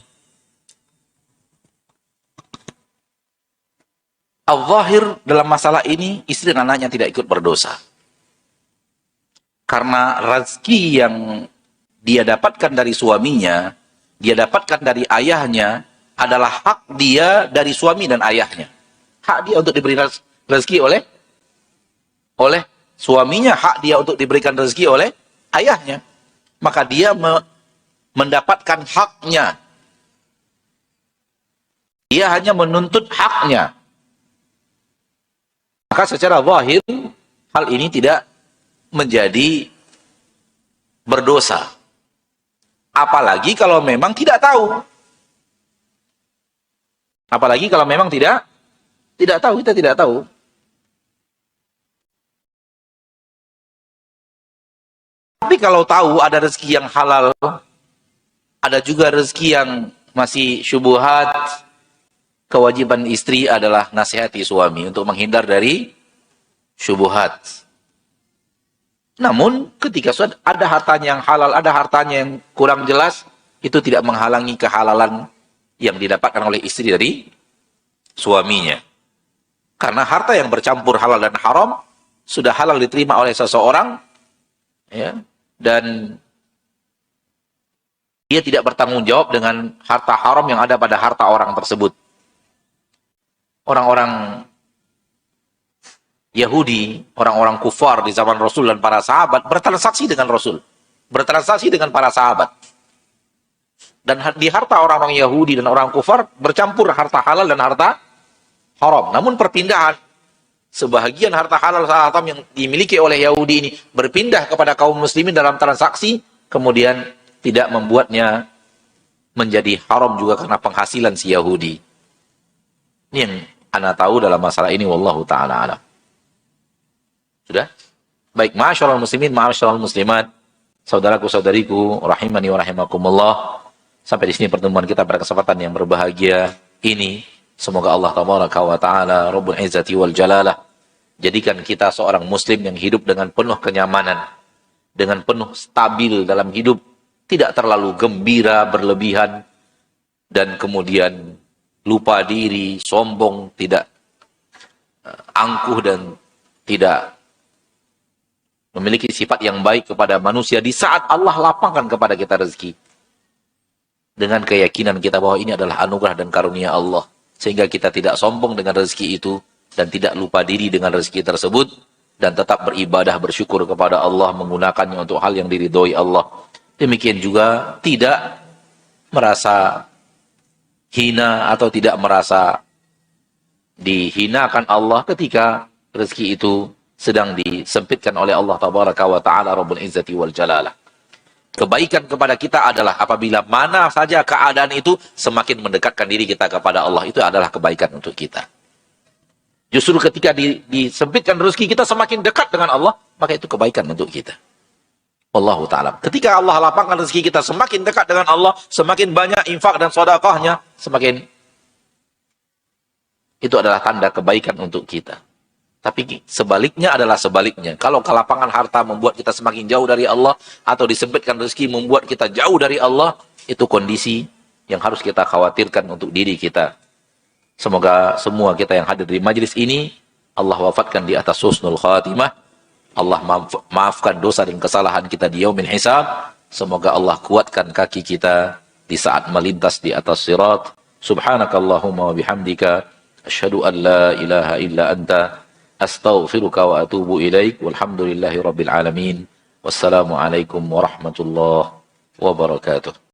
Al-Zahir dalam masalah ini, istri dan anaknya tidak ikut berdosa. Karena rezeki yang dia dapatkan dari suaminya, dia dapatkan dari ayahnya, adalah hak dia dari suami dan ayahnya. Hak dia untuk diberi rezeki oleh suaminya, hak dia untuk diberikan rezeki oleh ayahnya. Maka dia mendapatkan haknya. Dia hanya menuntut haknya. Maka secara zahir, hal ini tidak menjadi berdosa. Apalagi kalau memang tidak tahu. Apalagi kalau memang tidak tahu, kita tidak tahu. Tapi kalau tahu ada rezeki yang halal, ada juga rezeki yang masih syubhat, kewajiban istri adalah nasihati suami untuk menghindar dari syubhat. Namun ketika ada hartanya yang halal, ada hartanya yang kurang jelas, itu tidak menghalangi kehalalan yang didapatkan oleh istri dari suaminya. Karena harta yang bercampur halal dan haram sudah halal diterima oleh seseorang, ya, dan dia tidak bertanggung jawab dengan harta haram yang ada pada harta orang tersebut. Orang-orang Yahudi, orang-orang kufar di zaman Rasul dan para sahabat bertransaksi dengan Rasul, bertransaksi dengan para sahabat. Dan di harta orang-orang Yahudi dan orang kufar bercampur harta halal dan harta haram. Namun perpindahan sebahagian harta halal dan haram yang dimiliki oleh Yahudi ini berpindah kepada kaum muslimin dalam transaksi, kemudian tidak membuatnya menjadi haram juga karena penghasilan si Yahudi. Ini yang ana tahu dalam masalah ini, wallahu ta'ala alam. Sudah? Baik, ma'asyiral muslimin, ma'asyiral muslimat, saudaraku-saudariku, rahimani wa rahimakumullah. Sampai di sini pertemuan kita pada kesempatan yang berbahagia ini. Semoga Allah tabaraka wa ta'ala, Rabbul Izzati wal Jalalah, jadikan kita seorang muslim yang hidup dengan penuh kenyamanan, dengan penuh stabil dalam hidup, tidak terlalu gembira berlebihan, dan kemudian lupa diri, sombong, tidak angkuh, dan tidak memiliki sifat yang baik kepada manusia di saat Allah lapangkan kepada kita rezeki. Dengan keyakinan kita bahwa ini adalah anugerah dan karunia Allah. Sehingga kita tidak sombong dengan rezeki itu, dan tidak lupa diri dengan rezeki tersebut, dan tetap beribadah bersyukur kepada Allah, menggunakannya untuk hal yang diridhoi Allah. Demikian juga tidak merasa hina atau tidak merasa dihinakan Allah ketika rezeki itu sedang disempitkan oleh Allah tabaraka wa ta'ala, Rabbul Izzati wal Jalalah. Kebaikan kepada kita adalah apabila mana saja keadaan itu semakin mendekatkan diri kita kepada Allah, itu adalah kebaikan untuk kita. Justru ketika disempitkan rezeki kita semakin dekat dengan Allah, maka itu kebaikan untuk kita. Wallahu ta'ala. Ketika Allah lapangkan rezeki kita semakin dekat dengan Allah, semakin banyak infak dan sedekahnya, semakin itu adalah tanda kebaikan untuk kita. Tapi sebaliknya adalah sebaliknya. Kalau kelapangan harta membuat kita semakin jauh dari Allah, atau disempitkan rezeki membuat kita jauh dari Allah, itu kondisi yang harus kita khawatirkan untuk diri kita. Semoga semua kita yang hadir di majelis ini, Allah wafatkan di atas husnul khatimah. Allah maafkan dosa dan kesalahan kita di yaumil hisab. Semoga Allah kuatkan kaki kita di saat melintas di atas sirat. Subhanakallahumma wa bihamdika, asyhadu an la ilaha illa anta, astaghfiruka wa atubu ilaik. Walhamdulillahi rabbil alamin. Wassalamualaikum warahmatullahi wabarakatuh.